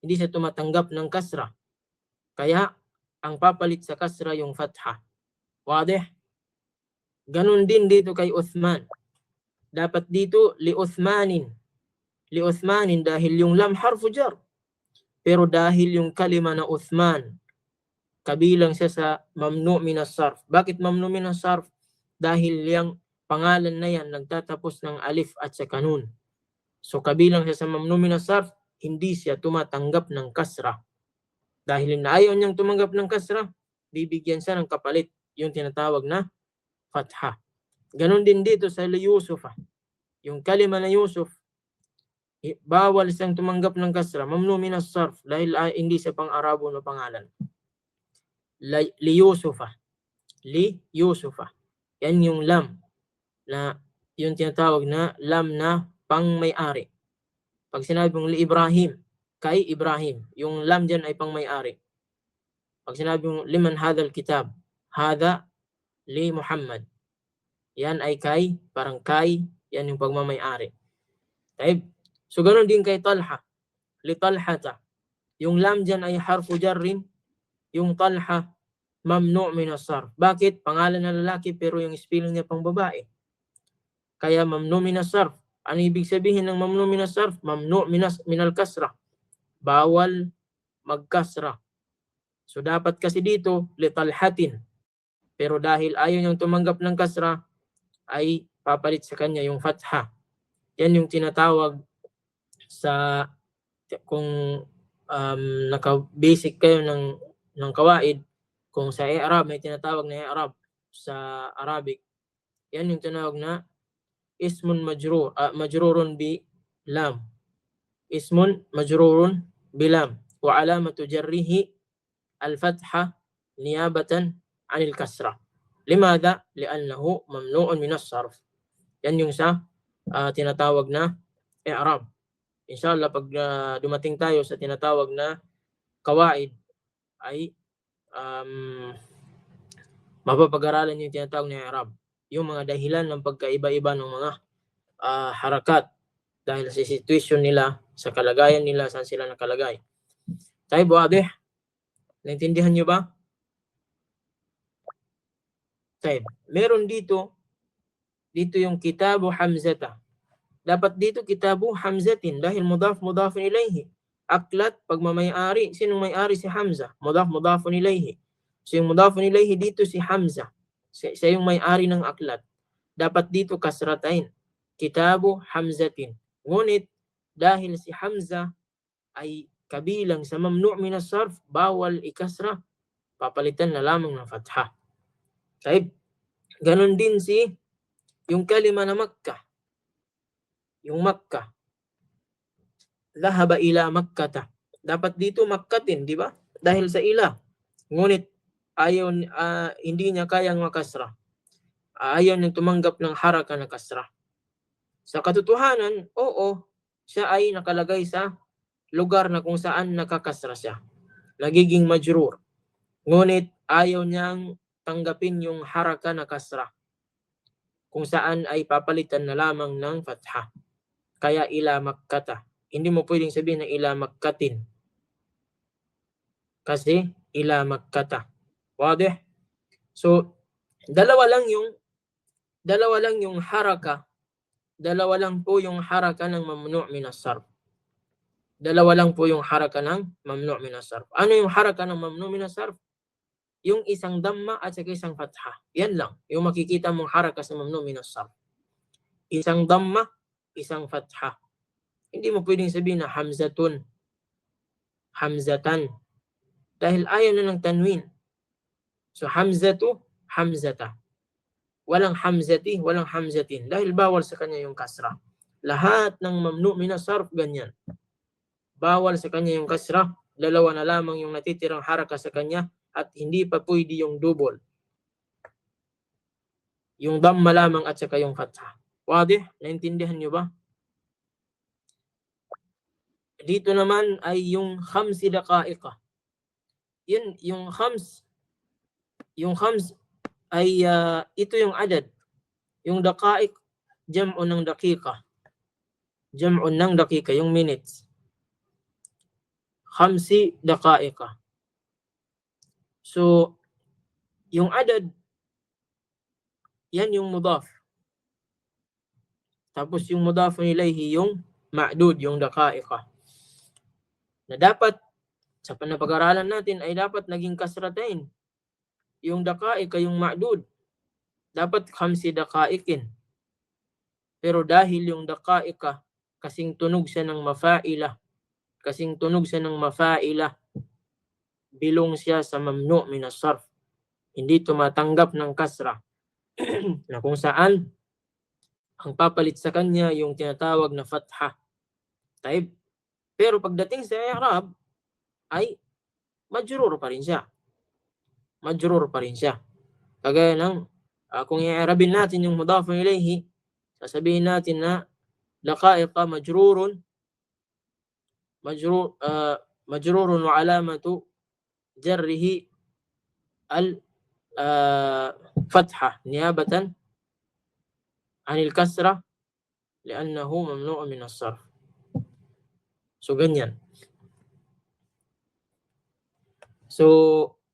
hindi siya tumatanggap ng kasra. Kaya, ang papalit sa kasra yung fatha. Wadih? Ganun din dito kay Uthman. Dapat dito, li Uthmanin. Li Uthmanin dahil yung lam harfu jar. Pero dahil yung kalima na Uthman, kabilang siya sa mamnu minas sarf. Bakit mamnu minas sarf? Dahil yung pangalan na yan nagtatapos ng alif at saka nun. So kabilang siya sa mamnu minas sarf, hindi siya tumatanggap ng kasra. Dahil na ayaw niyang tumanggap ng kasra, bibigyan siya ng kapalit, yung tinatawag na fatha. Ganon din dito sa Yusufa. Yung kalima na Yusuf, bawal siyang tumanggap ng kasra, mamnu minas sarf, dahil hindi siya pang Arabo na pangalan. Li Yusufa. Li Yusufa. Yan yung lam na yung tinatawag na lam na pang may-ari. Pag sinabi mong li Ibrahim, kay Ibrahim, yung lam dyan ay pang may-ari. Pag sinabi mong liman hadal kitab, hada li Muhammad. Yan ay kay, parang kay, yan yung pagmamay-ari. So ganoon din kay Talha. Li Talhata. Yung lam dyan ay harfu jarrin, yung Talha, mamnu minas sarf. Bakit? Pangalan ng lalaki pero yung spelling niya pang babae. Kaya mamnu minas sarf. Ano ibig sabihin ng mamnu minas sarf? Mamnu minal kasra. Bawal magkasra. So dapat kasi dito, li Talhatin. Pero dahil ayaw niyang tumanggap ng kasra, ay papalit sa kanya yung fatha. Yan yung tinatawag sa, kung naka-basic kayo ng kawaid, kung sa i'rab may tinatawag na i'rab sa Arabic, yan yung tinatawag na ismun majrurun bi lam. Ismun majrurun bi lam wa alamatu jarrihi al-fatha niyabatan anil kasra. Limada? Li'annahu mamnu'un minas sarf. Yan yung sa tinatawag na i'rab. Inshallah, pag dumating tayo sa tinatawag na kawaid, ay mapapag-aralan yung tinatawag na i'rab. Yung mga dahilan ng pagkaiba-iba ng mga harakat dahil sa situation nila, sa kalagayan nila, saan sila nakalagay. Tayo, buwadih? Naintindihan nyo ba? Tayo. Meron dito yung kitabu Hamzata. Dapat dito kitabu Hamzatin dahil mudafun ilayhi. Aklat, pagmamayari. Sinong may-ari? Si Hamza. Mudafun ilayhi. So yung mudafun ilayhi dito si Hamza. Siya yung may-ari ng aklat. Dapat dito kasratain. Kitabu Hamzatin. Ngunit dahil si Hamza ay kabilang sa mamnu' minas sarf, bawal ikasra. Papalitan na lamang ng fatha. Taib. Ganon din si yung kalima na Makkah. Yung Makkah. Lahaba ila Makkata. Dapat dito Makkatin, di ba? Dahil sa ila. Ngunit ayaw, hindi niya kayang makasra. Ayaw niyang tumanggap ng haraka na kasra. Sa katotohanan, oo, siya ay nakalagay sa lugar na kung saan nakakasra siya. Nagiging majrur. Ngunit ayaw niyang tanggapin yung haraka na kasra. Kung saan ay papalitan na lamang ng fatha. Kaya ila Makkata. Hindi mo pwedeng sabihin na ila Makkatin. Kasi ila Makkata. Wadih? So, dalawa lang yung haraka. Dalawa lang po yung haraka ng mamnu' minas sarf. Dalawa lang po yung haraka ng mamnu' minas sarf. Ano yung haraka ng mamnu' minas sarf? Yung isang damma at saka isang fatha. Yan lang. Yung makikita mong haraka sa mamnu' minas sarf. Isang damma, isang fatha. Hindi mo pwedeng sabihin na hamzatun, hamzatan. Dahil ayaw na ng tanwin. So hamzatu, hamzata. Walang hamzati, walang hamzatin. Dahil bawal sa kanya yung kasra. Lahat ng mamnu min as-sarf ganyan. Bawal sa kanya yung kasra. Dalawa na lamang yung natitirang haraka sa kanya at hindi pa pwede yung double. Yung damma lamang at saka yung fatha. Wadih? Naintindihan nyo ba? Dito naman ay yung khamsi daqa'iqa. Yun, yung khams ay ito yung adad. Yung daqa'iq, jam'un ng daqiqa. Jam'un ng daqiqa, yung minutes. Khamsi daqa'iqa. So, yung adad, yan yung mudaf. Tapos yung mudaf ilayhi yung ma'dud, yung daqa'iqa. Na dapat, sa panapag-aralan natin, ay dapat naging kasratain. Yung daqa'iqa, yung ma'dud. Dapat khamsi daqa'iqin. Pero dahil yung daqa'iqa, kasing tunog siya ng mafa'ila, bilong siya sa mamnu min as-sarf. Hindi tumatanggap ng kasra. Na kung saan, ang papalit sa kanya yung tinatawag na fatha. Taib. Pero pagdating sa i'rab, ay majrur pa rin siya. Kagaya ng, kung i-i'rabin natin yung mudaf ilayhi, sasabihin natin na daqa'iqa majrurun wa alamatu jarrihi al-fatha niyabatan anil kasra li'annahu mamnu'un min as-sarf. So, ganyan. So,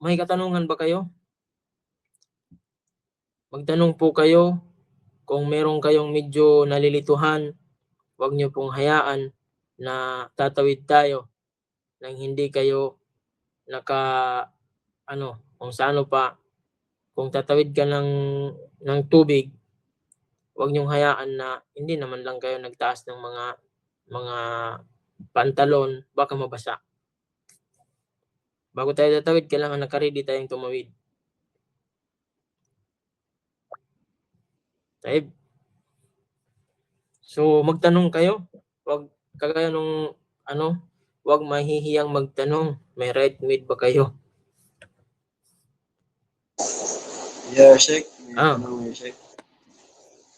may katanungan ba kayo? Magtanong po kayo. Kung meron kayong medyo nalilituhan, huwag niyo pong hayaan na tatawid tayo nang hindi kayo kung saan pa. Kung tatawid ka ng tubig, huwag niyong hayaan na hindi naman lang kayo nagtaas ng mga pantalon, baka mabasa. Bago tayo tatawid, kailangan naka-ready tayong tumawid. Taib. So, magtanong kayo. Huwag kagaya nung huwag mahihiyang magtanong. May right mid ba kayo?
Yeah, Sheikh. May Sheikh.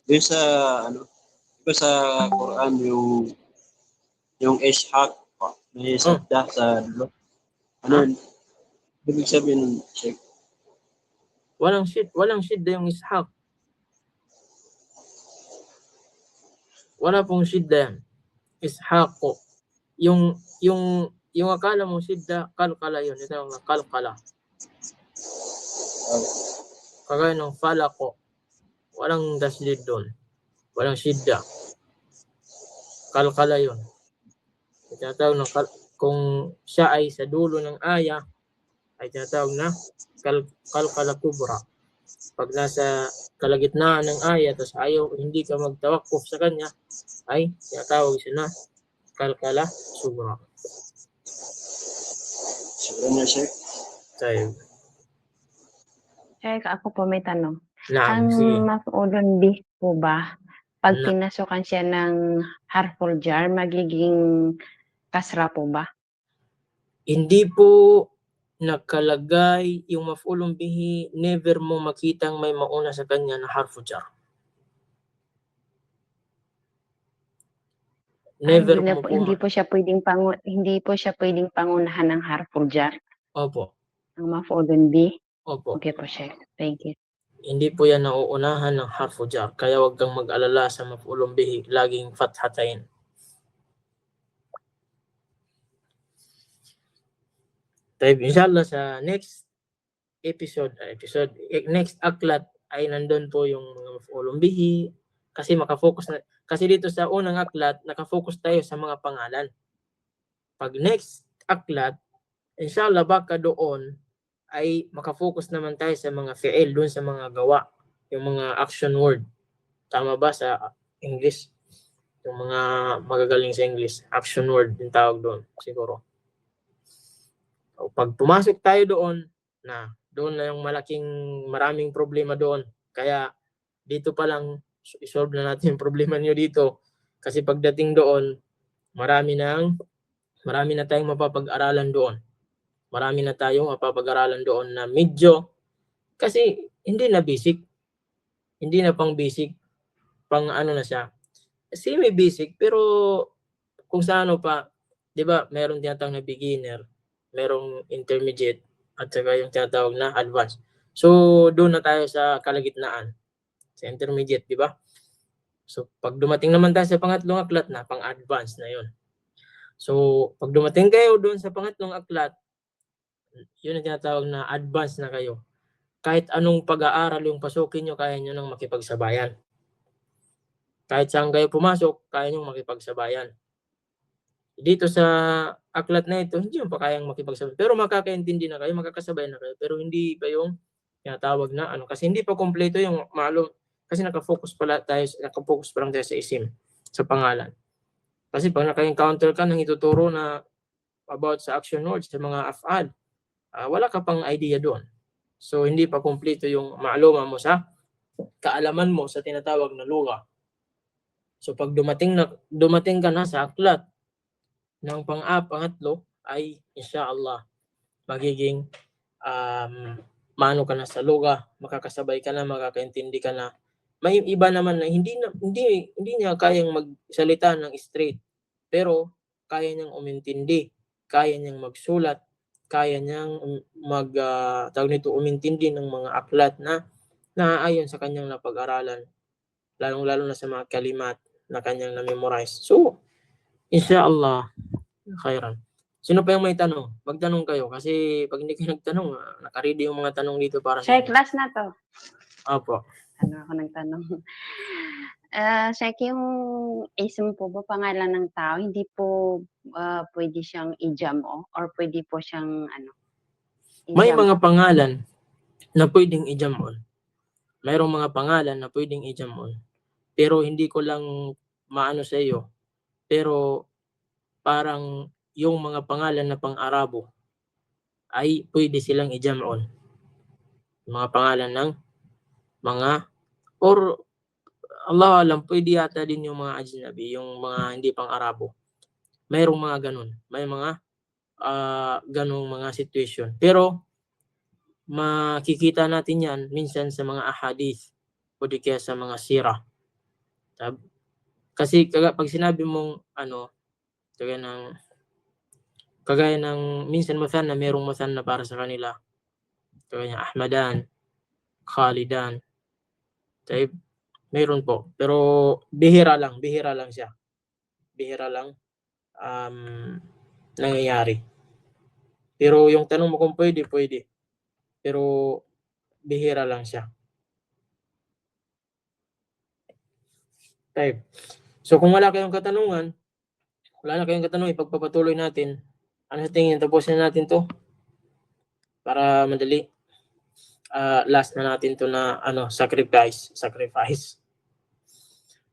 Doon sa diba sa Quran yung ishaq, may sadda sa dulo. Ano ibig sabihin nun, Sheikh?
Walang shidda yung ishaq. Wala pong shidda yan. Ishaqo. Yung akala mo shidda, kalkala yun. Ito yung kalkala. Kagaya ng falako. Walang tasdid doon. Walang shidda. Kalkala yun. Tinatawag ng kung siya ay sa dulo ng aya, ay tinatawag na kalkala kubra. Pag nasa kalagitnaan ng aya, tapos hindi ka magtawakuf sa kanya, ay tinatawag siya na kalkala subra.
Siguro na, Sheikh.
Tayo.
Check, ako po may tanong.
Naam,
Ang
sige.
maf'ulun bih po ba, pag pinasukan siya ng harful jar, magiging kasra po ba?
Hindi po nakalagay yung maf'ulun bihi, never mo makitang may mauna sa kanya na harfu jar. Never mo po.
Hindi po siya pwedeng pangunahan ng harful jar.
Opo.
Ang maf'ulun bih.
Opo.
Okay po, Sheikh. Thank you.
Hindi po yan nauunahan ng harfu jar. Kaya wag kang mag-alala sa maf'ulun bihi, laging fathatain. Tayo, inshallah sa next next aklat ay nandun po yung mga maf'ulun bihi, kasi kasi dito sa unang aklat nakafocus tayo sa mga pangalan. Pag next aklat, inshallah baka doon ay makafocus naman tayo sa mga fi'il, doon sa mga gawa, yung mga action word. Tama ba sa English? Yung mga magagaling sa English, action word yung tawag doon siguro. So, pag pumasok tayo doon, Doon na yung maraming problema doon. Kaya dito pa lang isolve na natin yung problema niyo dito. Kasi pagdating doon, marami na tayong mapapag-aralan doon. Marami na tayong mapapag-aralan doon na medyo, kasi hindi na basic. Hindi na pang basic. Pang ano na siya. Semi-basic, pero kung sa ano pa, di ba, meron tinatawag na beginner, merong intermediate, at saka yung tinatawag na advanced. So, doon na tayo sa kalagitnaan, sa intermediate, di ba? So, pag dumating naman tayo sa pangatlong aklat na, pang-advanced na yun. So, pag dumating kayo doon sa pangatlong aklat, yun ang tinatawag na advanced na kayo. Kahit anong pag-aaral yung pasukin nyo, kaya nyo nang makipagsabayan. Kahit saan kayo pumasok, kaya nyo makipagsabayan. Dito sa aklat na ito, hindi mo pa kayang makipagsabayan. Pero makakaintindi na kayo, makakasabay na kayo. Pero hindi pa yung tinatawag na ano. Kasi hindi pa kompleto yung malum. Kasi nakafocus pa lang tayo sa isim, sa pangalan. Kasi pag naka-encounter ka nang ituturo na about sa action words, sa mga af'al, wala ka pang idea doon. So, hindi pa kompleto yung maaluma mo sa kaalaman mo sa tinatawag na lugha. So, pag dumating ka na sa aklat ng pangatlo, ay inshallah magiging mano ka na sa lugha, makakasabay ka na, makakaintindi ka na. May iba naman na hindi niya kayang magsalita ng straight, pero kaya niyang umintindi, kaya niyang magsulat, kaya niyang umintindi ng mga aklat na naaayon sa kanyang napag-aralan, lalong-lalo na sa mga kalimat na kanyang na-memorize. So, inshallah, khairan. Sino pa yung may tanong? Magtanong kayo kasi pag hindi kayo nagtanong, nakaready yung mga tanong dito para
Sheikh, last na to.
Opo.
Ano ako nagtanong? Sheikh, yung ism po ba pangalan ng tao, hindi po pwede siyang i-jamo or pwede po siyang
May mga pangalan na pwedeng i-jamon. Mayroong mga pangalan na pwedeng i-jamon. Pero hindi ko lang maano sa iyo. Pero parang yung mga pangalan na pang-Arabo ay pwede silang i-jamon. Mga pangalan ng mga or Allah alam, pwede yata din yung mga ajnabi, yung mga hindi pang-Arabo. Mayroong mga ganun. May mga ganung mga situation. Pero makikita natin yan minsan sa mga ahadith o di kaya sa mga sirah. Kasi pag sinabi mong kagaya ng minsan mathan na merong mathan na para sa kanila. Kagaya Ahmadan, Khalidan. Tayo, meron po. Pero bihira lang siya. Bihira lang nangyayari. Pero yung tanong mo kung pwede. Pero bihira lang siya. Tayo. So kung wala kayong katanungan, ipagpapatuloy natin. Ano sa tingin? Tapusin natin to para madali. Last na natin to na sacrifice.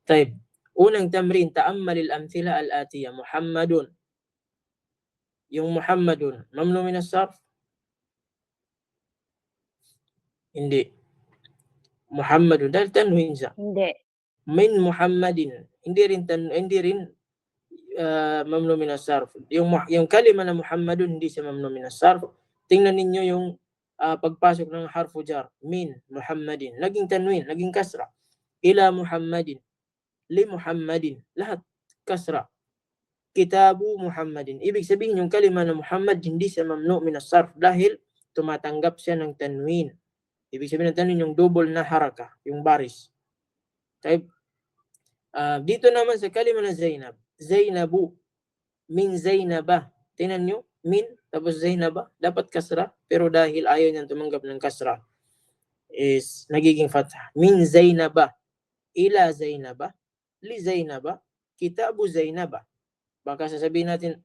Tayo. Unang tamrin, ta'ammal al-amthila al-atiya. Muhammadun. Yung Muhammadun, mamnu min as-sarf? Hindi. Muhammadun, dahil tanwin siya.
Hindi.
Min Muhammadin, hindi rin mamnu min as-sarf. Yung kalima na Muhammadun, hindi siya mamnu min as-sarf. Tingnan ninyo yung pagpasok ng harfu jar. Min Muhammadin, naging tanwin, naging kasra. Ila Muhammadin, li Muhammadin, lahat kasra. Kitabu Muhammadin. Ibig sabihin yung kalima na Muhammad hindi siya mamnu min as-sarf dahil tumatanggap siya ng tanwin. Ibig sabihin ng tanwin yung double na haraka, yung baris. Type. Dito naman sa kalima na Zainab. Zainabu. Min Zainaba. Tingnan nyo. Min tapos Zainaba. Dapat kasra. Pero dahil ayaw niyang tumanggap ng kasra is nagiging fatha. Min Zainaba. Ila Zainaba. Li Zainaba. Kitabu Zainaba. Baka sasabihin natin,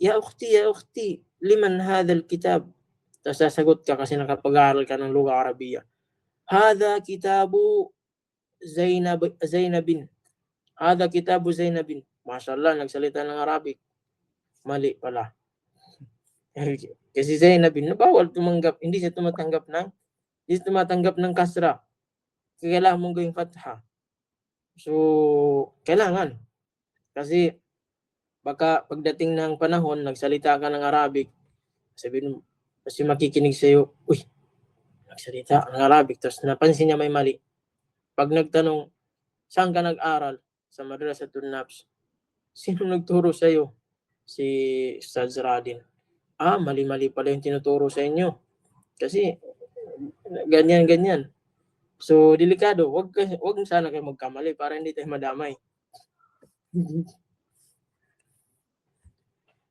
ya ukhti, liman hadal kitab? Tapos sasagot ka kasi nakapag-aaral ka ng lugha Arabiya. Hada kitabu Zainabin. Hada kitabu Zainabin. Mashallah, nagsalita ng Arabic. Mali pala. Kasi Zainab bin, bawal tumanggap, hindi siya tumatanggap ng kasra. Kailangan mong gawing fatha. So, kailangan. Kasi baka pagdating ng panahon, nagsalita ka ng Arabic, sabihin mo, kasi makikinig sa'yo, uy, nagsalita ng Arabic, tapos napansin niya may mali. Pag nagtanong, saan ka nag-aral? Sa Madrasatun Nafs. Sino nagturo sa'yo? Si Ustaz Radin. Mali-mali pala yung tinuturo sa inyo. Kasi, ganyan. So, delikado. Wag sana kayo magkamali para hindi tayo madamay.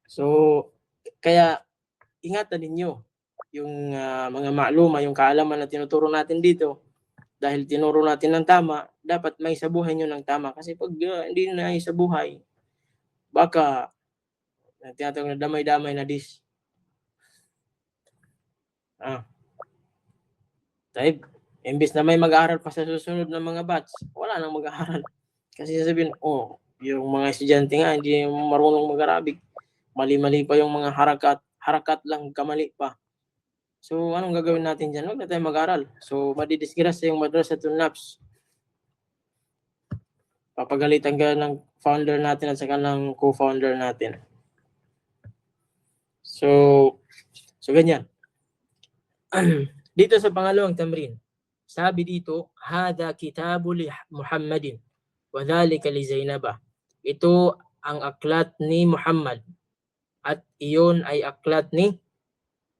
So, kaya ingatan ninyo yung mga ma'luma, yung kaalaman na tinuturo natin dito. Dahil tinuro natin ng tama, dapat may sabuhay nyo ng tama. Kasi pag hindi na sa buhay, baka tinatawag na damay-damay na dis. Tayo, imbes na may mag-aaral pa sa susunod ng mga batch, wala nang mag-aaral. Kasi sasabihin, yung mga estudyante nga, hindi marunong mag-Arabic. Mali-mali pa yung mga harakat lang, kamali pa. So, anong gagawin natin dyan? Huwag na tayo mag-aral. So, madidisgrasya yung Madrasatun Nafs. Papagalitan ka ng founder natin at saka ng co-founder natin. So ganyan. Dito sa pangalawang tamrin, sabi dito, hada kitabu li Muhammadin wa dhalika li Zainabah. Ito ang aklat ni Muhammad at iyon ay aklat ni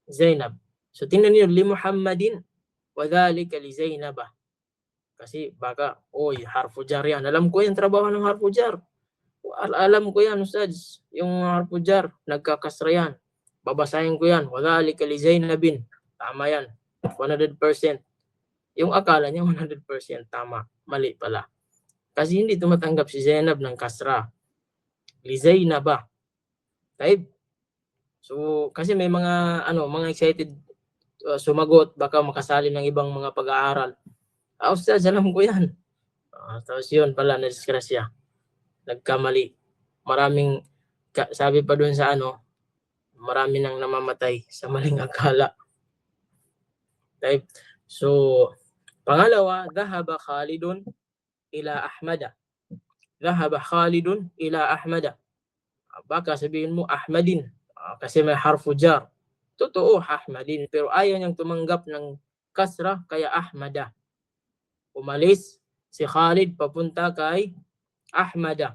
Zainab. So tingnan niyo, li Muhammadin wa dhalika li Zainabah. Kasi baka, harfu jar yan. Alam ko yan, trabaho ng harfu jar. Alam ko yan, Ustaz. Yung harfu jar, nagkakasra yan. Babasahin ko yan. Wa dhalika li Zainabin. Tama yan. 100%. Yung akala niya 100% tama. Mali pala. Kasi hindi tumatanggap si Zainab ng kasra. Li Zainabah. Taib. So, kasi may mga excited sumagot, baka makasali ng ibang mga pag-aaral. Ustaz, alam ko yan. Tapos yun pala, na-disgrasya. Nagkamali. Maraming, sabi pa doon sa marami nang namamatay sa maling akala. Okay? So, pangalawa, dhahaba Khalidun ila Ahmada. Dhahaba Khalidun ila Ahmada. Baka sabihin mo, Ahmadin. Kasi may harfu jar. Totoo, Ahmadin. Pero ayaw niyang tumanggap ng kasra, kaya Ahmada. Umalis si Khalid papunta kay Ahmada.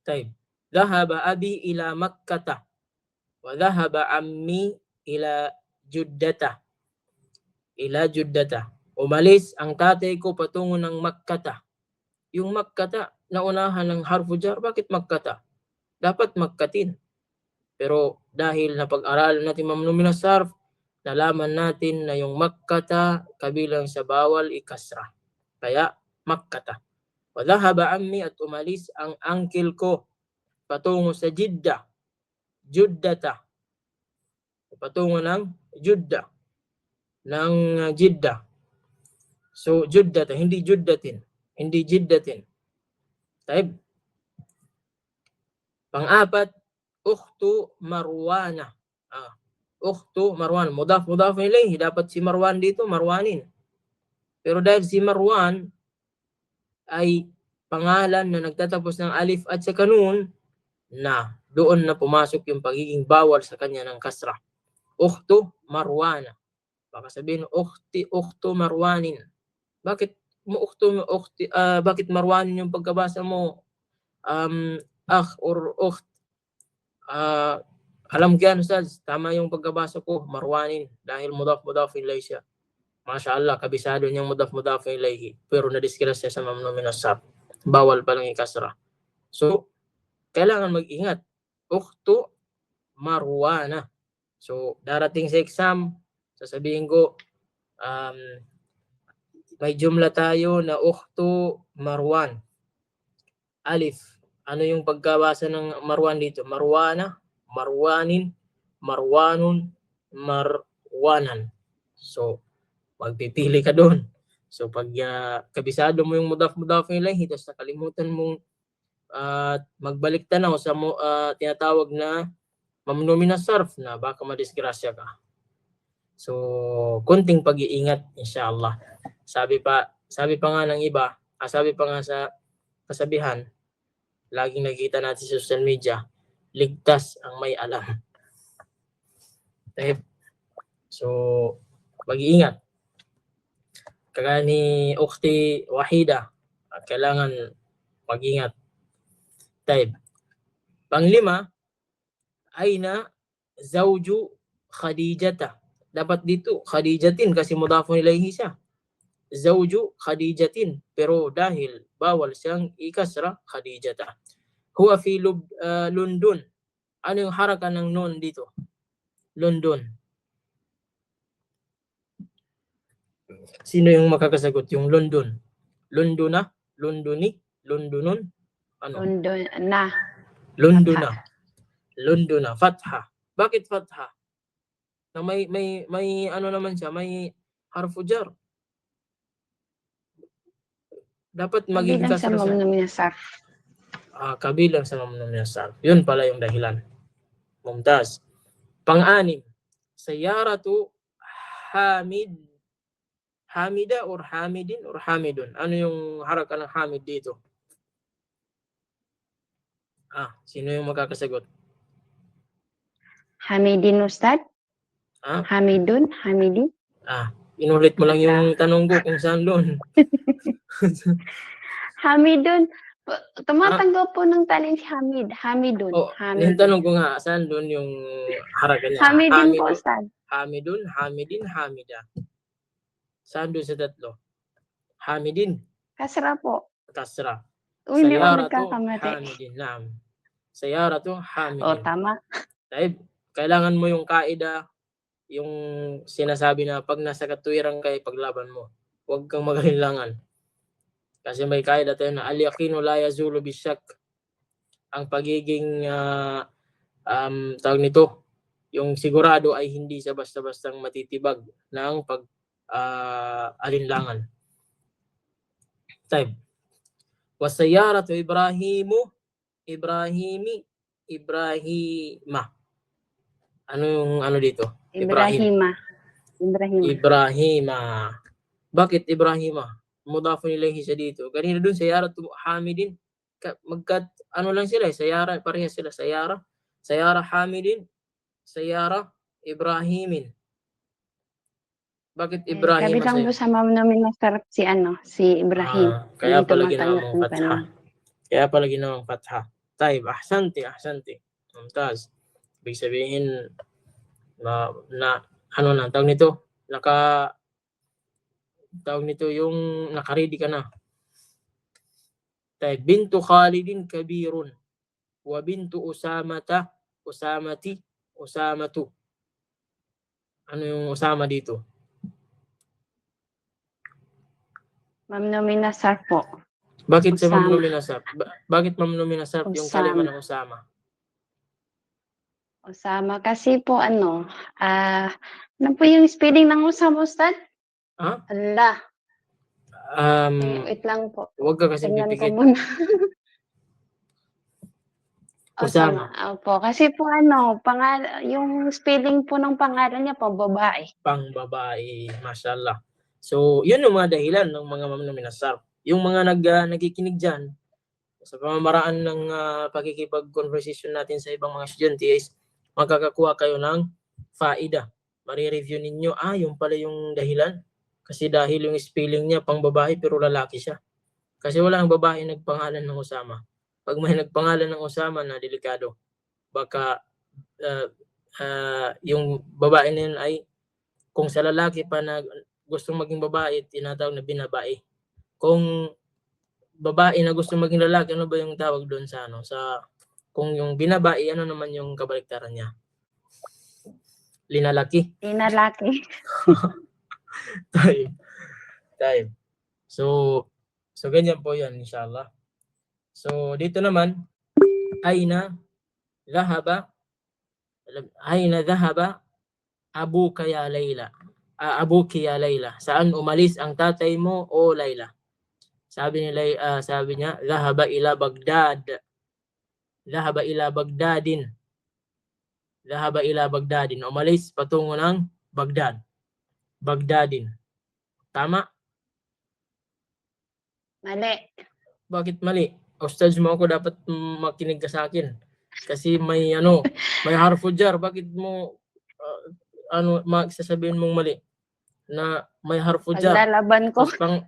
Taib. Dhahaba abi ila Makkata. Wa dhahaba ammi ila Juddata. Umalis ang tatay ko patungo ng Makkata. Yung Makkata, naunahan ng harfu jar. Bakit Makkata? Dapat Makkatin. Pero dahil napag-aralan natin mamnu minas sarf, nalaman natin na yung Makkata kabilang sa bawal ikasra. Kaya Makkata. Wa dhahaba ammi, at umalis ang uncle ko patungo sa Jeddah. Juddata. Patungo ng Jeddah. So Juddata, hindi Juddatin. Hindi Jiddatin. Taib. Pang-apat, ukhtu Marwana. Ukhtu Marwan. Mudaf ilayhi. Dapat si Marwan dito, Marwanin. Pero dahil si Marwan ay pangalan na nagtatapos ng alif at sa kanun, na doon na pumasok yung pagiging bawal sa kanya ng kasra. Ukhtu Marwana. Baka sabihin, ukhtu Marwanin. Bakit Marwanin yung pagkabasa mo? Akh or ukht. Alam ko yan, Ustaz. Tama yung pagkabasa ko, Marwanin. Dahil mudaf ilayhi siya. Mashallah, kabisado niyang mudaf ilayhi. Pero na-disgrasya sa mamnu minas sarf. Bawal palang ikasra. So, kailangan mag-ingat. Ukhtu Marwana. So, darating sa exam, sasabihin ko, may jumla tayo na ukhtu Marwan. Alif. Ano yung pagkabasa ng Marwan dito? Marwana, Marwanin, Marwanun, Marwanan. So, magpipili ka doon. So, pag kabisado mo yung mudaf ilayhi, tapos nakalimutan mong magbalik tanaw sa tinatawag na mamnu min as-sarf na baka madisgrasya ka. So, konting pag-iingat inshallah. Sabi pa nga ng iba, sabi pa nga sa kasabihan, laging nakikita natin sa social media, ligtas ang may alam. Okay? So, mag-iingat. Kagaya ni Ukhti Wahida, kailangan mag-ingat. Taib. Panglima, aina zawju Khadijata. Dapat dito, Khadijatin kasi mudafun ilayhi siya. Zawju Khadijatin. Pero dahil bawal siyang ikasra, Khadijata. Huwa fi London. Ano yung haraka ng nun dito? London. Sino yung makakasagot? Yung London. Londona? Londoni? Londonon? Ano?
London na.
Londona. Londona. Fatha. Bakit fatha? Na may ano naman siya, may harfu jar. Dapat maging
Kabilang sa
kasra siya.
mamnu min as-sarf.
Kabilang sa mamnu min as-sarf. Yun pala yung dahilan. Mumtaz. Pang-anim, sayaratu Hamida or Hamidin or Hamidun. Ano yung haraka ng Hamid dito? Sino yung makakasagot?
Hamidin Ustad? Hamidun? Hamidin?
Inulit mo lang yung tanong ko kung saan doon.
Hamidun. Tumatanggap po ng talent si Hamid. Hamidun.
Yung tanong ko nga, saan doon yung haraka niya?
Hamidun po, Ustad.
Hamidun, Hamidin, Hamida. Saan doon sa tatlo? Hamidin.
Kasra po.
Kasra.
Hindi mo
Sayaratu
nagkakamali.
Hamidin. Naam. Sayaratu Hamidin.
Tama.
Dahil kailangan mo yung kaida, yung sinasabi na pag nasa katwiran kay paglaban mo. Huwag kang magalinlangan. Kasi may kaida tayo na al-yaqinu la yazulu bisyak. Ang pagiging tawag nito, yung sigurado ay hindi sa basta-bastang matitibag ng alinlangan. Type. Wasayaratu Ibrahima. Ano yung dito?
Ibrahima.
Bakit Ibrahima? Mudafun ilayhi siya dito. Kanina dun sayaratu Hamidin. Lang sila, sayara, parehas sila. Sayara Hamidin, sayara Ibrahimin. Bakit Ibrahim?
Kabilang po sa mamnu min as-sarf si Ibrahim.
Kaya pala ginawang fatha. Taib, ahsanti. Mumtaz. Ibig sabihin tawag nito, yung nakaready ka na. Taib, bintu Khalidin kabirun wa bintu Usamatu. Ano yung Usama dito?
Mamnu min as-sarf po.
Bakit sa
Usama.
mamnu min as-sarf? Bakit mamnu min as-sarf yung kalima ng Usama?
Usama kasi po ano po yung spelling ng Usama, Ustad? Allah. Wait lang po.
Huwag ka kasi
Tingnan ko
pipikit.
muna.
Usama.
Opo, kasi po yung spelling po ng pangalan niya pang-babae.
Pang-babae, mashallah. So, yun yung mga dahilan ng mga mamnu min as-sarf. Yung mga nagkikinig dyan, sa pamamaraan ng pakikipag-conversation natin sa ibang mga estudyante is magkakakuha kayo ng faida. Mari-review ninyo, yung pala yung dahilan. Kasi dahil yung spelling niya pang-babae pero lalaki siya. Kasi wala ang babae nagpangalan ng Usama. Pag may nagpangalan ng Usama na delikado, baka yung babae na yun ay kung sa lalaki pa na gustong maging babae, tinatawag na binabae. Kung babae na gustong maging lalaki, ano ba yung tawag doon kung yung binabae, ano naman yung kabaliktaran niya? Linalaki. Time. So ganyan po yan, inshallah. So, dito naman, aina dhahaba abuka ya Layla. Abuki ya Layla. Saan umalis ang tatay mo o Layla? Sabi niya, dhahaba ila Baghdad. Dhahaba ila Baghdadin. Dhahaba ila Baghdadin. Umalis patungo ng Baghdad. Baghdadin. Tama?
Mali.
Bakit mali? Ustaz mo ako, dapat makinig ka sa akin. Kasi may harfu jar. Bakit mo sasabihin mong mali? Na may harfu jar.
Paglalaban ko.
Tapos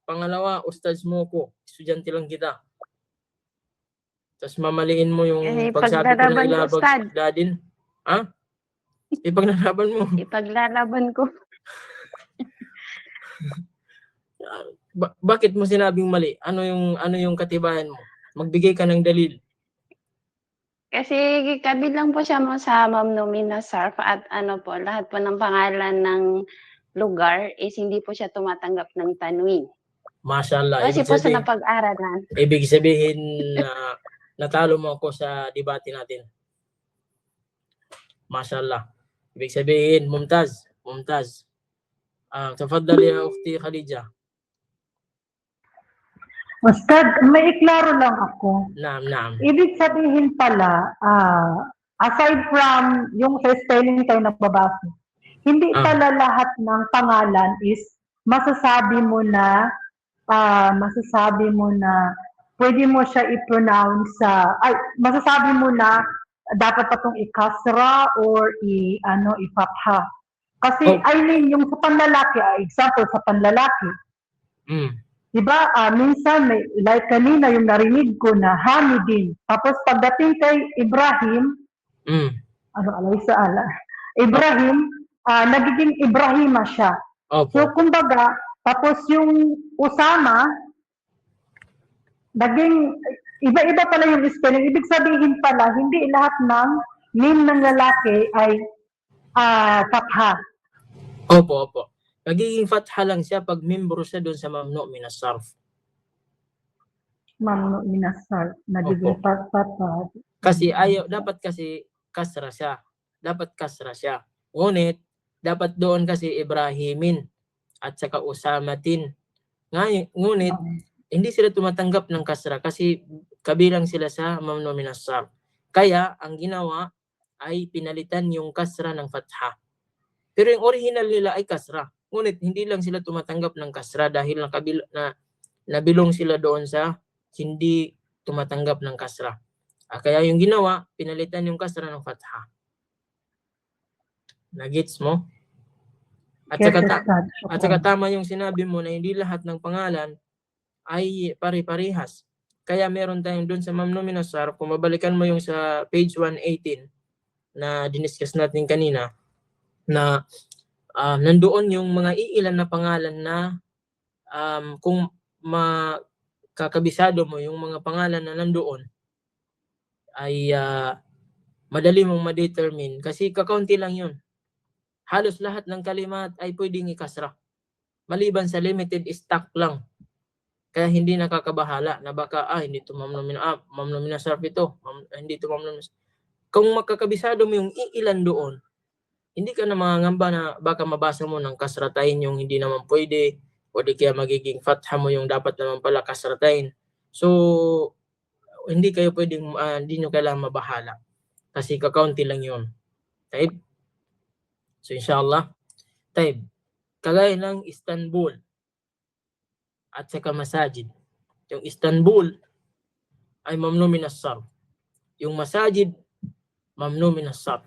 pangalawa, ustaz mo ko. Estudyante lang kita. Tapos mamaliin mo yung pagsabi ko na ila Baghdadin. Ha? Ipaglalaban mo.
Ipaglalaban ko.
Bakit mo sinabing mali? Ano yung katibayan mo? Magbigay ka ng dalil.
Kasi kabilang po siya sa mamnumi na sarf at lahat po ng pangalan ng lugar is hindi po siya tumatanggap ng tanwin.
Mashallah.
Kasi po sa napag-aralan.
Ibig sabihin na natalo mo ako sa debate natin. Mashallah. Ibig sabihin, Mumtaz. Tafaddali ya Ukhti Khadija.
Ustad, may iklaro lang ako.
Naam.
Ibig sabihin pala, aside from yung sa spelling tayo nagbabasa, hindi pala lahat ng pangalan is masasabi mo na pwede mo siya i-pronounce masasabi mo na dapat pa itong ikasra or ipapha. Kasi I mean yung sa panlalaki, example sa panlalaki. Diba, minsan like kanina yung narinig ko na Hamidin. Tapos pagdating kay Ibrahim, Ibrahim, nagiging Ibrahima siya. So kumbaga, tapos yung Usama, naging iba-iba pala yung spelling. Ibig sabihin pala, hindi lahat ng name ng lalaki ay fatha.
Opo. Magiging fatha lang siya pag membro siya doon sa mamnu min as-sarf.
Mamnu min as-sarf. Nagiging fatha.
Kasi dapat kasi kasra siya. Ngunit, dapat doon kasi Ibrahimin at saka Usamatin. Ngunit, hindi sila tumatanggap ng kasra kasi kabilang sila sa mamnu min as-sarf. Kaya, ang ginawa ay pinalitan yung kasra ng fatha. Pero yung original nila ay kasra. Ngunit hindi lang sila tumatanggap ng kasra dahil nabilong sila doon sa hindi tumatanggap ng kasra. Kaya yung ginawa, pinalitan yung kasra ng fatha. Nagets mo? At saka tama yung sinabi mo na hindi lahat ng pangalan ay pare-parehas. Kaya meron tayong doon sa mamnu min as-sarf, kung mabalikan mo yung sa page 118 na diniscuss natin kanina, na nandoon yung mga iilan na pangalan na kung makakabisado mo yung mga pangalan na nandoon ay madali mong ma-determine kasi kakaunti lang yun. Halos lahat ng kalimat ay pwedeng ikasra. Maliban sa limited stock lang. Kaya hindi nakakabahala na baka hindi ito mamnu min as-sarf ito. Hindi ito mamnu min as-sarf. Kung makakabisado mo yung iilan doon, hindi ka na mangangamba na baka mabasa mo ng kasratain yung hindi naman pwede o di kaya magiging fatha mo yung dapat naman pala kasratain. So, hindi kayo pwedeng, hindi nyo kailangan mabahala. Kasi kakaunti lang yun. Taib? So, inshallah. Taib. Kagaya ng Istanbul at saka masajid. Yung Istanbul ay mamnu min as-sarf. Yung masajid, mamnu min as-sarf.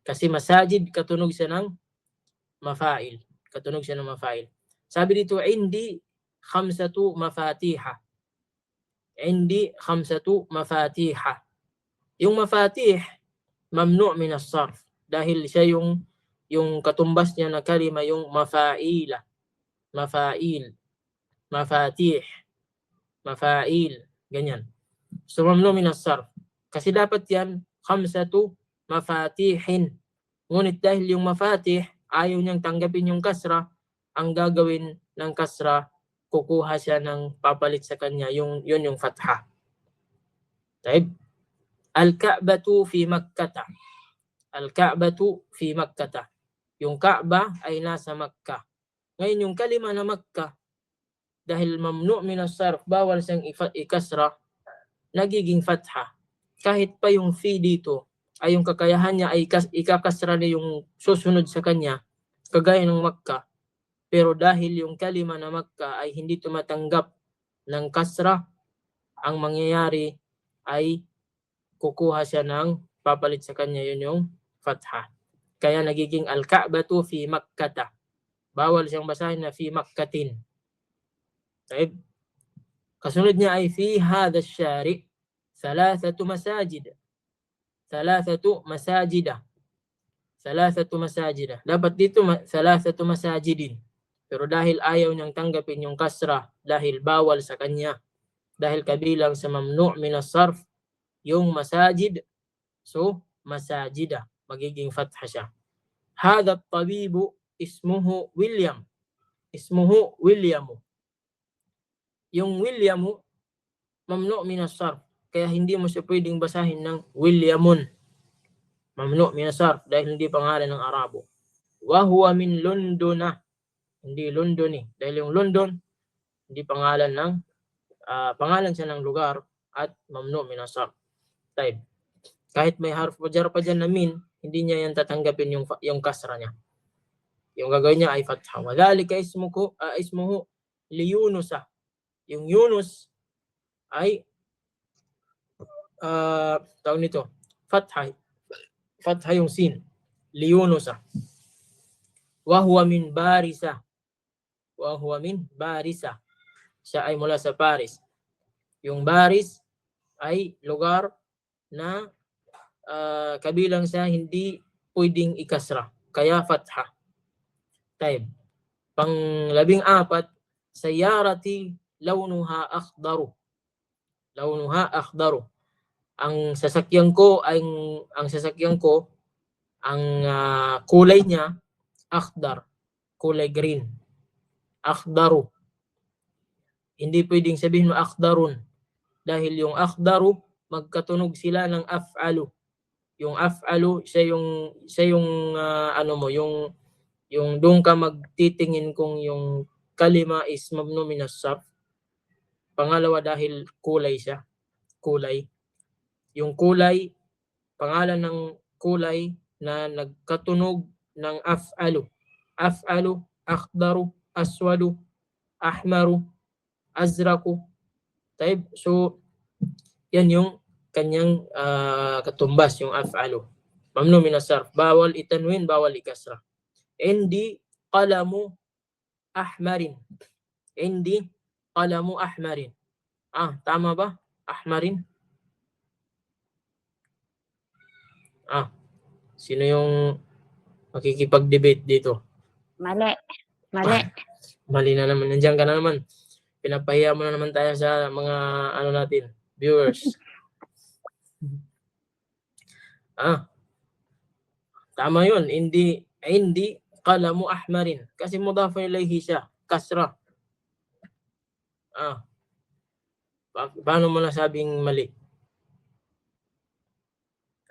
Kasi masajid, katunog siya ng mafail. Sabi dito, indi khamsatu mafatiha. Yung mafatih, mamnu' min as-sarf. Dahil siya yung katumbas niya na kalima, yung mafaila. Mafail. Ganyan. So, mamnu' min as-sarf. Kasi dapat yan, khamsatu mafatihin. Ngunit dahil yung mafatih, ayaw niyang tanggapin yung kasra, ang gagawin ng kasra, kukuha siya ng papalit sa kanya, yun yung fatha. Taib. Al-Ka'batu fi Makkata. Yung Ka'ba ay nasa Makkah. Ngayon yung kalima na Makkah, dahil mamnu' min as-sarf, bawal siyang ikasra, nagiging fatha. Kahit pa yung fi dito ay yung kakayahan niya ay ikakasra niya yung susunod sa kanya, kagaya ng Makkah. Pero dahil yung kalima na Makkah ay hindi tumatanggap ng kasra, ang mangyayari ay kukuha siya ng papalit sa kanya, yun yung fatha. Kaya nagiging al-Ka'batu fi Makkata. Bawal siyang basahin na fi Makkatin. Taib. Kasunod niya ay fi hadha syari thalathatu masajid. Thalathatu masajida. Thalathatu masajida. Dapat dito thalathatu masajidin. Pero dahil ayaw niyang tanggapin yung kasra, dahil bawal sa kanya, dahil kabilang sa mamnu' min as-sarf yung masajid, so masajida, magiging fatha siya. Hadha at-tabibu ismuhu William. Ismuhu Williamu. Yung Williamu, mamnu' min as-sarf. Kaya hindi mo siya pwedeng basahin ng Williamun. Mamnu' min as-sarf dahil hindi pangalan ng Arabo. Wa huwa min Londona. Hindi London eh. Dahil yung London, hindi pangalan ng pangalan siya ng lugar at mamnu' min as-sarf. Type. Kahit may harf jar pa dyan na min, hindi niya yan tatanggapin yung kasra niya. Yung gagawin niya ay fatha. Wadhalika ismuhu liyunusa. Yung Yunus ay tawag nito, fatha. Fatha yung sin. Liyunusa. Wa huwa min Barisa. Wa huwa min Barisa. Siya ay mula sa Paris. Yung Baris ay lugar na kabilang sa hindi pwedeng ikasra. Kaya fatha. Taib. Pang-14, sayyarati launuha akhdaru. Launuha akhdaru. Ang sasakyan ko ang kulay niya akhdar, kulay green. Akhdaru. Hindi pwedeng sabihin mo akhdarun dahil yung akhdaru magkatunog sila ng af'alu. Yung af'alu siya yung yung doon ka magtitingin kung yung kalima is mamnu min as-sarf. Pangalawa dahil kulay siya. Kulay. Yung kulay, pangalan ng kulay na nagkatunog ng af'alu. Af'alu, akhdaru, aswadu, ahmaru, azraku. Taib. So, yan yung kanyang katumbas, yung af'alu. Mamnu min as-sarf. Bawal itanwin, bawal ikasra. Indi qalamu ahmarin. Indi qalamu ahmarin. Tama ba? Ahmarin? Sino yung makikipag-debate dito?
Mali.
Mali na naman. Nandiyan ka na naman. Pinapahiya mo na naman tayo sa mga natin, viewers. Tama yun. Hindi qalamu ahmarin. Kasi mudafun ilayhi siya. Kasra. Paano mo nasabing mali?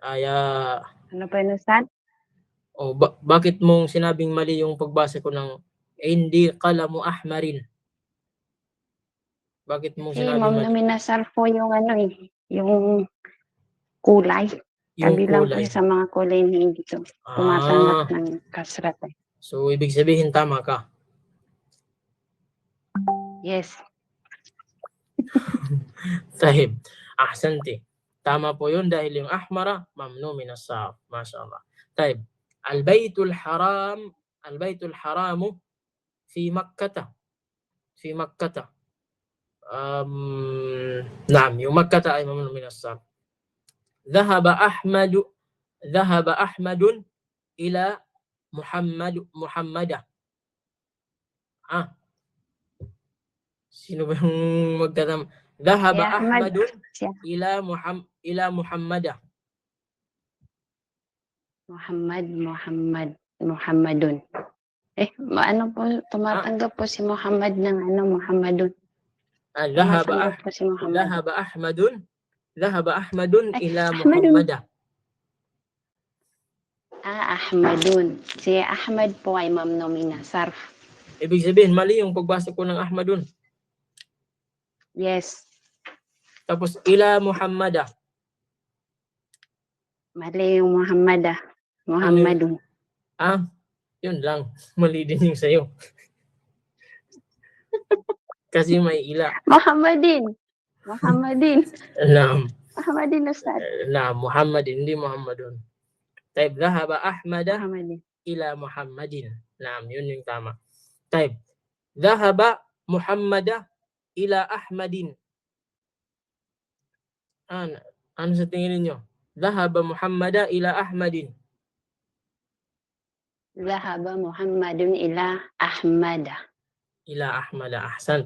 Ano pa yun, Ustad?
Bakit mong sinabing mali yung pagbasa ko ng hindi qalamu ahmarin? Bakit mong sinabing mali?
Mamnu min as-sarf po yung yung kulay.
Yung
Kabilang
kulay.
po sa mga kulay na hindi tumatanggap ng kasrat.
So, ibig sabihin tama ka.
Yes.
Sahib. Ahsanti. Tama po yun dahil yung ahmara, mamnu min as-sarf. MashaAllah. Taib. Al-Baytul Haramu fi Makkata. Fi Makkata. Naam, yung Makkata ay mamnu min as-sarf. Dhahaba Ahmadun ila Muhammadah. Sino ba yung magtatam? Dhahaba Ahmadun ila Muhammadah.
Muhammadun. Ano po, tumatanggap po si Muhammad ng Muhammadun.
Dhahaba Ahmadun ila Muhammadah.
Ahmadun. Si Ahmad po ay mamnu min as-sarf.
Ibig sabihin, mali yung pagbasa ko ng Ahmadun.
Yes.
Tapos, ila Muhammadah.
Mali yung Muhammad. Muhammadun.
Yun lang. Mali din yung sa'yo. Kasi may ila.
Muhammadin.
Naam.
Muhammadin, Ustad.
Naam, Muhammadin, hindi Muhammadun. Taib, dhahaba Ahmada
Muhammadin.
ila Muhammadin. Naam, yun yung tama. Taib, dhahaba Muhammada ila Ahmadin. Ano sa tingin ninyo? Dhahaba Muhammada ila Ahmadin.
Dhahaba Muhammadun ila Ahmada.
Ila Ahmada, ahsan.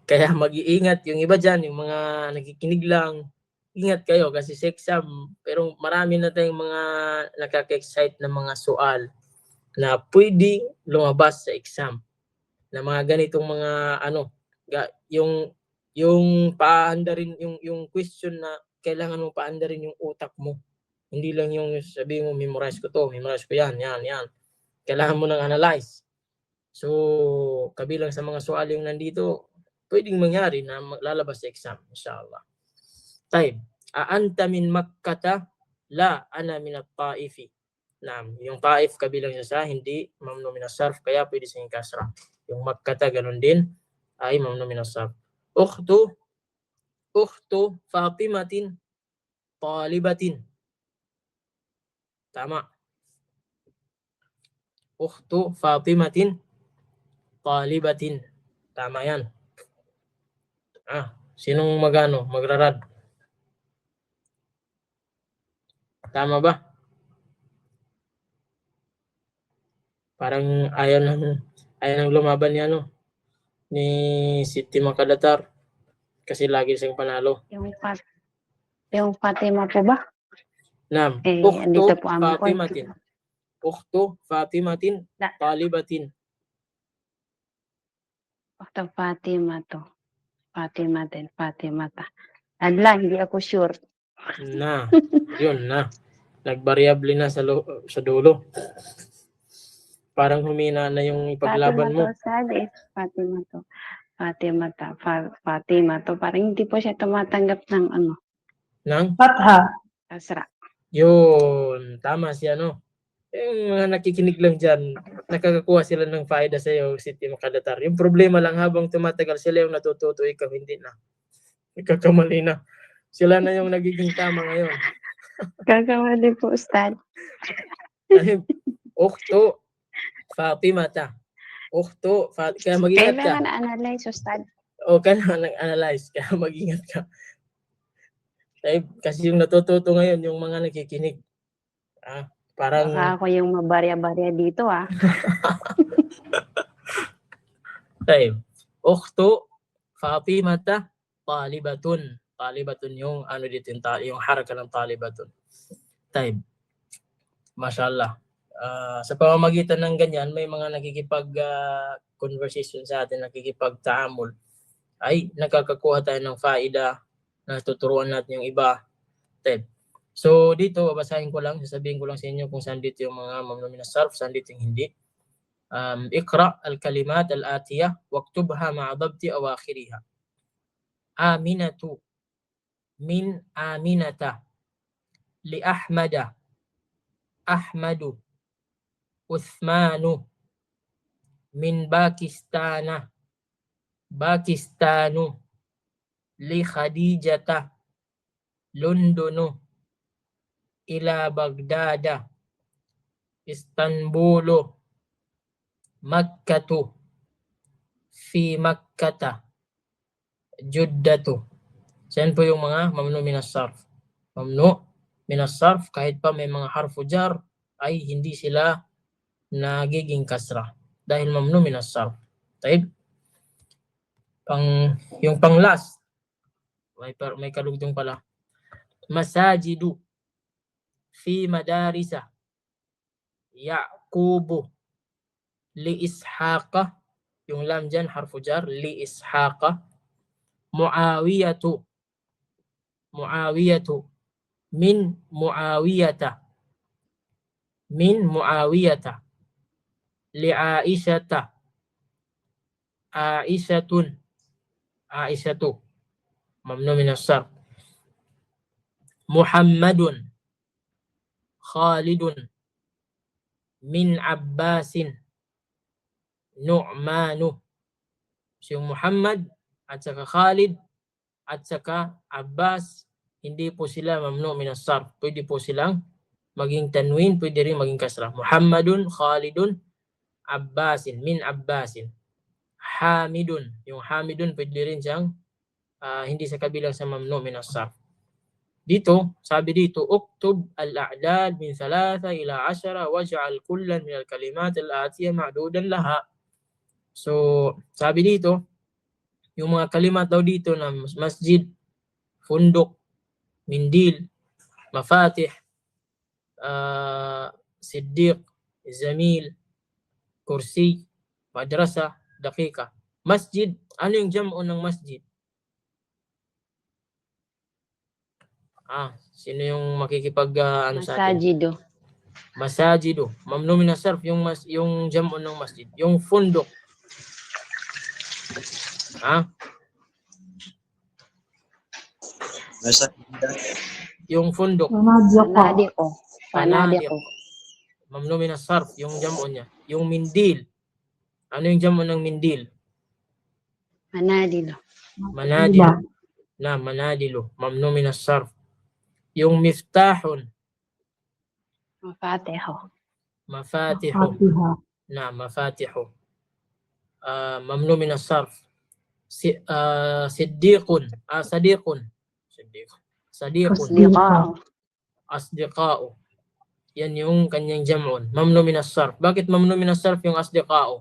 Kaya mag-iingat yung iba dyan, yung mga nakikinig lang. Ingat kayo kasi sa exam, pero marami na tayong mga nakaka-excite na mga soal na pwedeng lumabas sa exam. Na mga ganitong mga yung paandarin, yung question na kailangan mo paandarin yung utak mo. Hindi lang yung sabihin mo, memorize ko to, memorize ko yan. Kailangan mo nang analyze. So, kabilang sa mga soal yung nandito, pwedeng mangyari na lalabas sa exam, inshallah. Taib, aanta min Makkata, la ana min at-Taifi. Naam, yung Taif kabilang sa hindi mamnu min as-sarf, kaya pwede sa kasra. Yung Makkata ganun din ay mamnu min as-sarf. Ukhtu Fatimatin talibatin. Tama. Ukhtu Fatimatin talibatin. Tama yan. Sinong magrarad? Tama ba? Parang ayaw nang lumaban ni Siti Makadatar kasi lagi siyang panalo.
Yung Fatima po ba?
Naam.
Andito po ang
Fatimatin. Ukhtu Fatimatin talibatin.
Ukhtu Fatimata. Adla, hindi ako sure.
Yun na. Nagvariable na sa dulo. Parang humina na yung paglaban mo.
Fatima to. Parang hindi po siya tumatanggap ng
Nang?
Fatha.
Kasra.
Yun. Tama siya, Yung mga nakikinig lang dyan, nakakakuha sila ng faida sa iyo, Siti Makadatar. Yung problema lang habang tumatagal sila yung natututo, ikaw hindi na. Ikakamali na. Sila na yung nagiging tama ngayon.
Kakamali po, Ustad.
Ukhtu Fatimata. Kaya mag-ingat ka.
Kailangan analyze, Ustad.
Kailangan analyze. Kaya mag-ingat ka. Kasi yung natututo ngayon, yung mga nakikinig. Parang...
Baka ako yung mabarya-barya dito,
Ukhtu Fatimata talibatun. Talibatun yung dito yung haraka ng talibatun. Mashallah. Sa pamamagitan ng ganyan, may mga nakikipag-conversation sa atin, nakikipag-taamul. Ay nakakakuha tayo ng faida na tuturuan natin yung iba. So dito, babasahin ko lang, sasabihin ko lang sa inyo kung saan dito yung mga mamnu min as-sarf, saan dito yung hindi. Iqra al-kalimat al-atiyah waktubha ma'a dabti awakhiriha. Aminatu min Aminata, li Ahmada, Ahmadu, Uthmanu, min Pakistana, Pakistanu, li Khadijata, Londonu, ila Bagdada, Istanbulu, Makkatu, fi Makkata, Juddatu. Saan po yung mga mamnu min as-sarf? Mamnu min as-sarf, kahit pa may mga harfu jar, ay hindi sila nagiging kasra dahil mamnu min as-sarf. Yung pang last, may kalugtong pala. Masajidu fi madarisa Yaqubu li Ishaqa, yung lam dyan harfu jar, li Ishaqa. Muawiyatu min Muawiyata li Aisyata, Aisyatu mamnu min as-sarf. Muhammadun Khalidun min Abbasin Nu'manu. So yung Muhammad at saka Khalid at saka Abbas, hindi po sila mamnu min as-sarf. Pwede po silang maging tanwin, pwede rin maging kasra. Muhammadun, Khalidun, Abbasin, min Abbasin. Hamidun, yung Hamidun pwede rin siyang hindi sa kabilang sa mamnu min as-sarf. Dito, sabi dito, uktub al-a'dad min 3 ila 10 waj'al kullan min al-kalimat al-atiyah ma'dudan laha. So, sabi dito, yung mga kalimat daw dito na masjid, fundok, mindil, mafatih, siddiq, zamil, kursi, madrasa, daqiqa. Masjid, ano yung jam'u ng masjid? Sino yung makikipag ano sa atin?
Masajido.
Masajido. Mamnu min as-sarf yung jam'u ng masjid. Yung fundok. Yung fundok.
Panadiko.
Mamnu min as-sarf yung jam'u niya. Yung mindil. Ano yung jam'u ng mindil?
Manadilo.
Manadilo. Manadilo. Mamnu min as-sarf. Yung miftahun.
Mafatiho.
Mafatihu. Mafatihu. Mamnu min as-sarf. Siddiqun. Sadiqun. Asdiqa'u. Yan yung kanyang jam'un. Mamnu min as-sarf. Bakit mamnu min as-sarf yung asdiqa'u?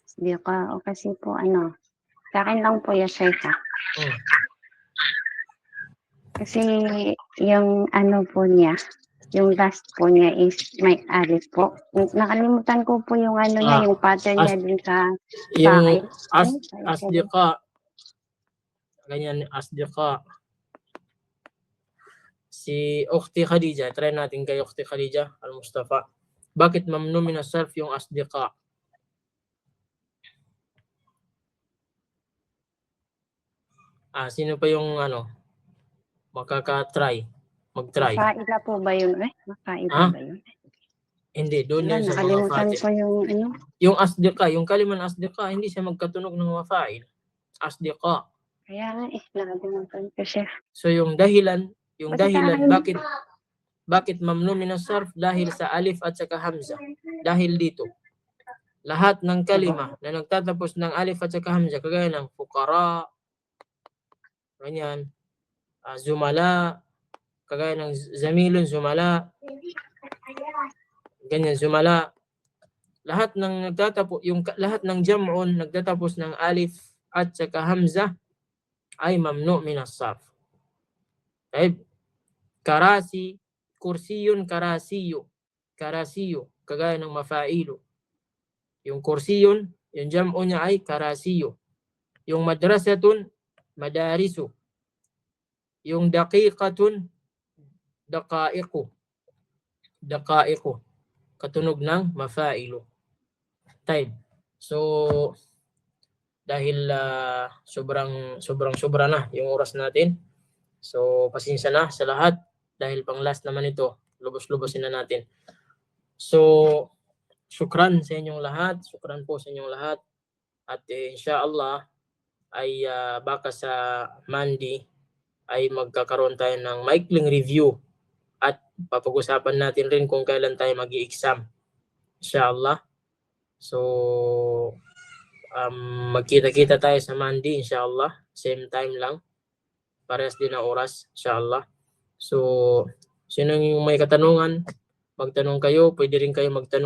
Asdiqa'u kasi po sa akin lang po yung Sheikha. Kasi yung po niya, yung last po niya is may alif po. Nakalimutan ko po yung niya, yung pattern niya din sa
yung asdiqa. Ganyan, asdiqa. Si Ukhti Khadija, try natin kay Ukhti Khadija Al-Mustafa. Bakit mamnu min as-sarf yung asdiqa? Sino pa yung makaka-try? Mag-try.
Makaila po ba yun? Makaila ba yun?
Hindi, doon yun sa mga
nakalimutan
fa'il.
ko yung
Yung asdiqa, yung kaliman asdiqa, hindi siya magkatunog ng mga fa'il. Asdiqa.
Kaya nga nakalimutan ko siya.
So yung dahilan, bakit mamnu min as-sarf? Dahil sa alif at saka hamza. Dahil dito, lahat ng kalima na nagtatapos ng alif at saka hamza, kagaya ng fuqara, ganyan, zumala, kagaya ng zamilun, zumala, ganyan, zumala. Lahat ng lahat ng jam'un nagtatapos ng alif at saka hamza ay mamnu min as-sarf. Karasi, kursiyun, karasiyo. Karasiyo, kagaya ng mafailu. Yung kursiyun, yung jam'u niya ay karasiyo. Yung madrasatun, madarisu. Yung daqiqatun, daqaiqu. Daqaiqu. Katunog ng mafailu. So, dahil sobrang na yung oras natin. So, pasensya na sa lahat. Dahil pang last naman ito, lubos-lubosin na natin. So, syukran sa inyong lahat. Syukran po sa inyong lahat. At inshallah, ay baka sa Monday ay magkakaroon tayo ng maikling review. At papag-usapan natin rin kung kailan tayo mag-i-exam. Inshallah. So, magkita-kita tayo sa Monday, inshallah. Same time lang. Parehas din na oras, inshallah. So, sino yung may katanungan, magtanong kayo. Pwede rin kayo magtanong.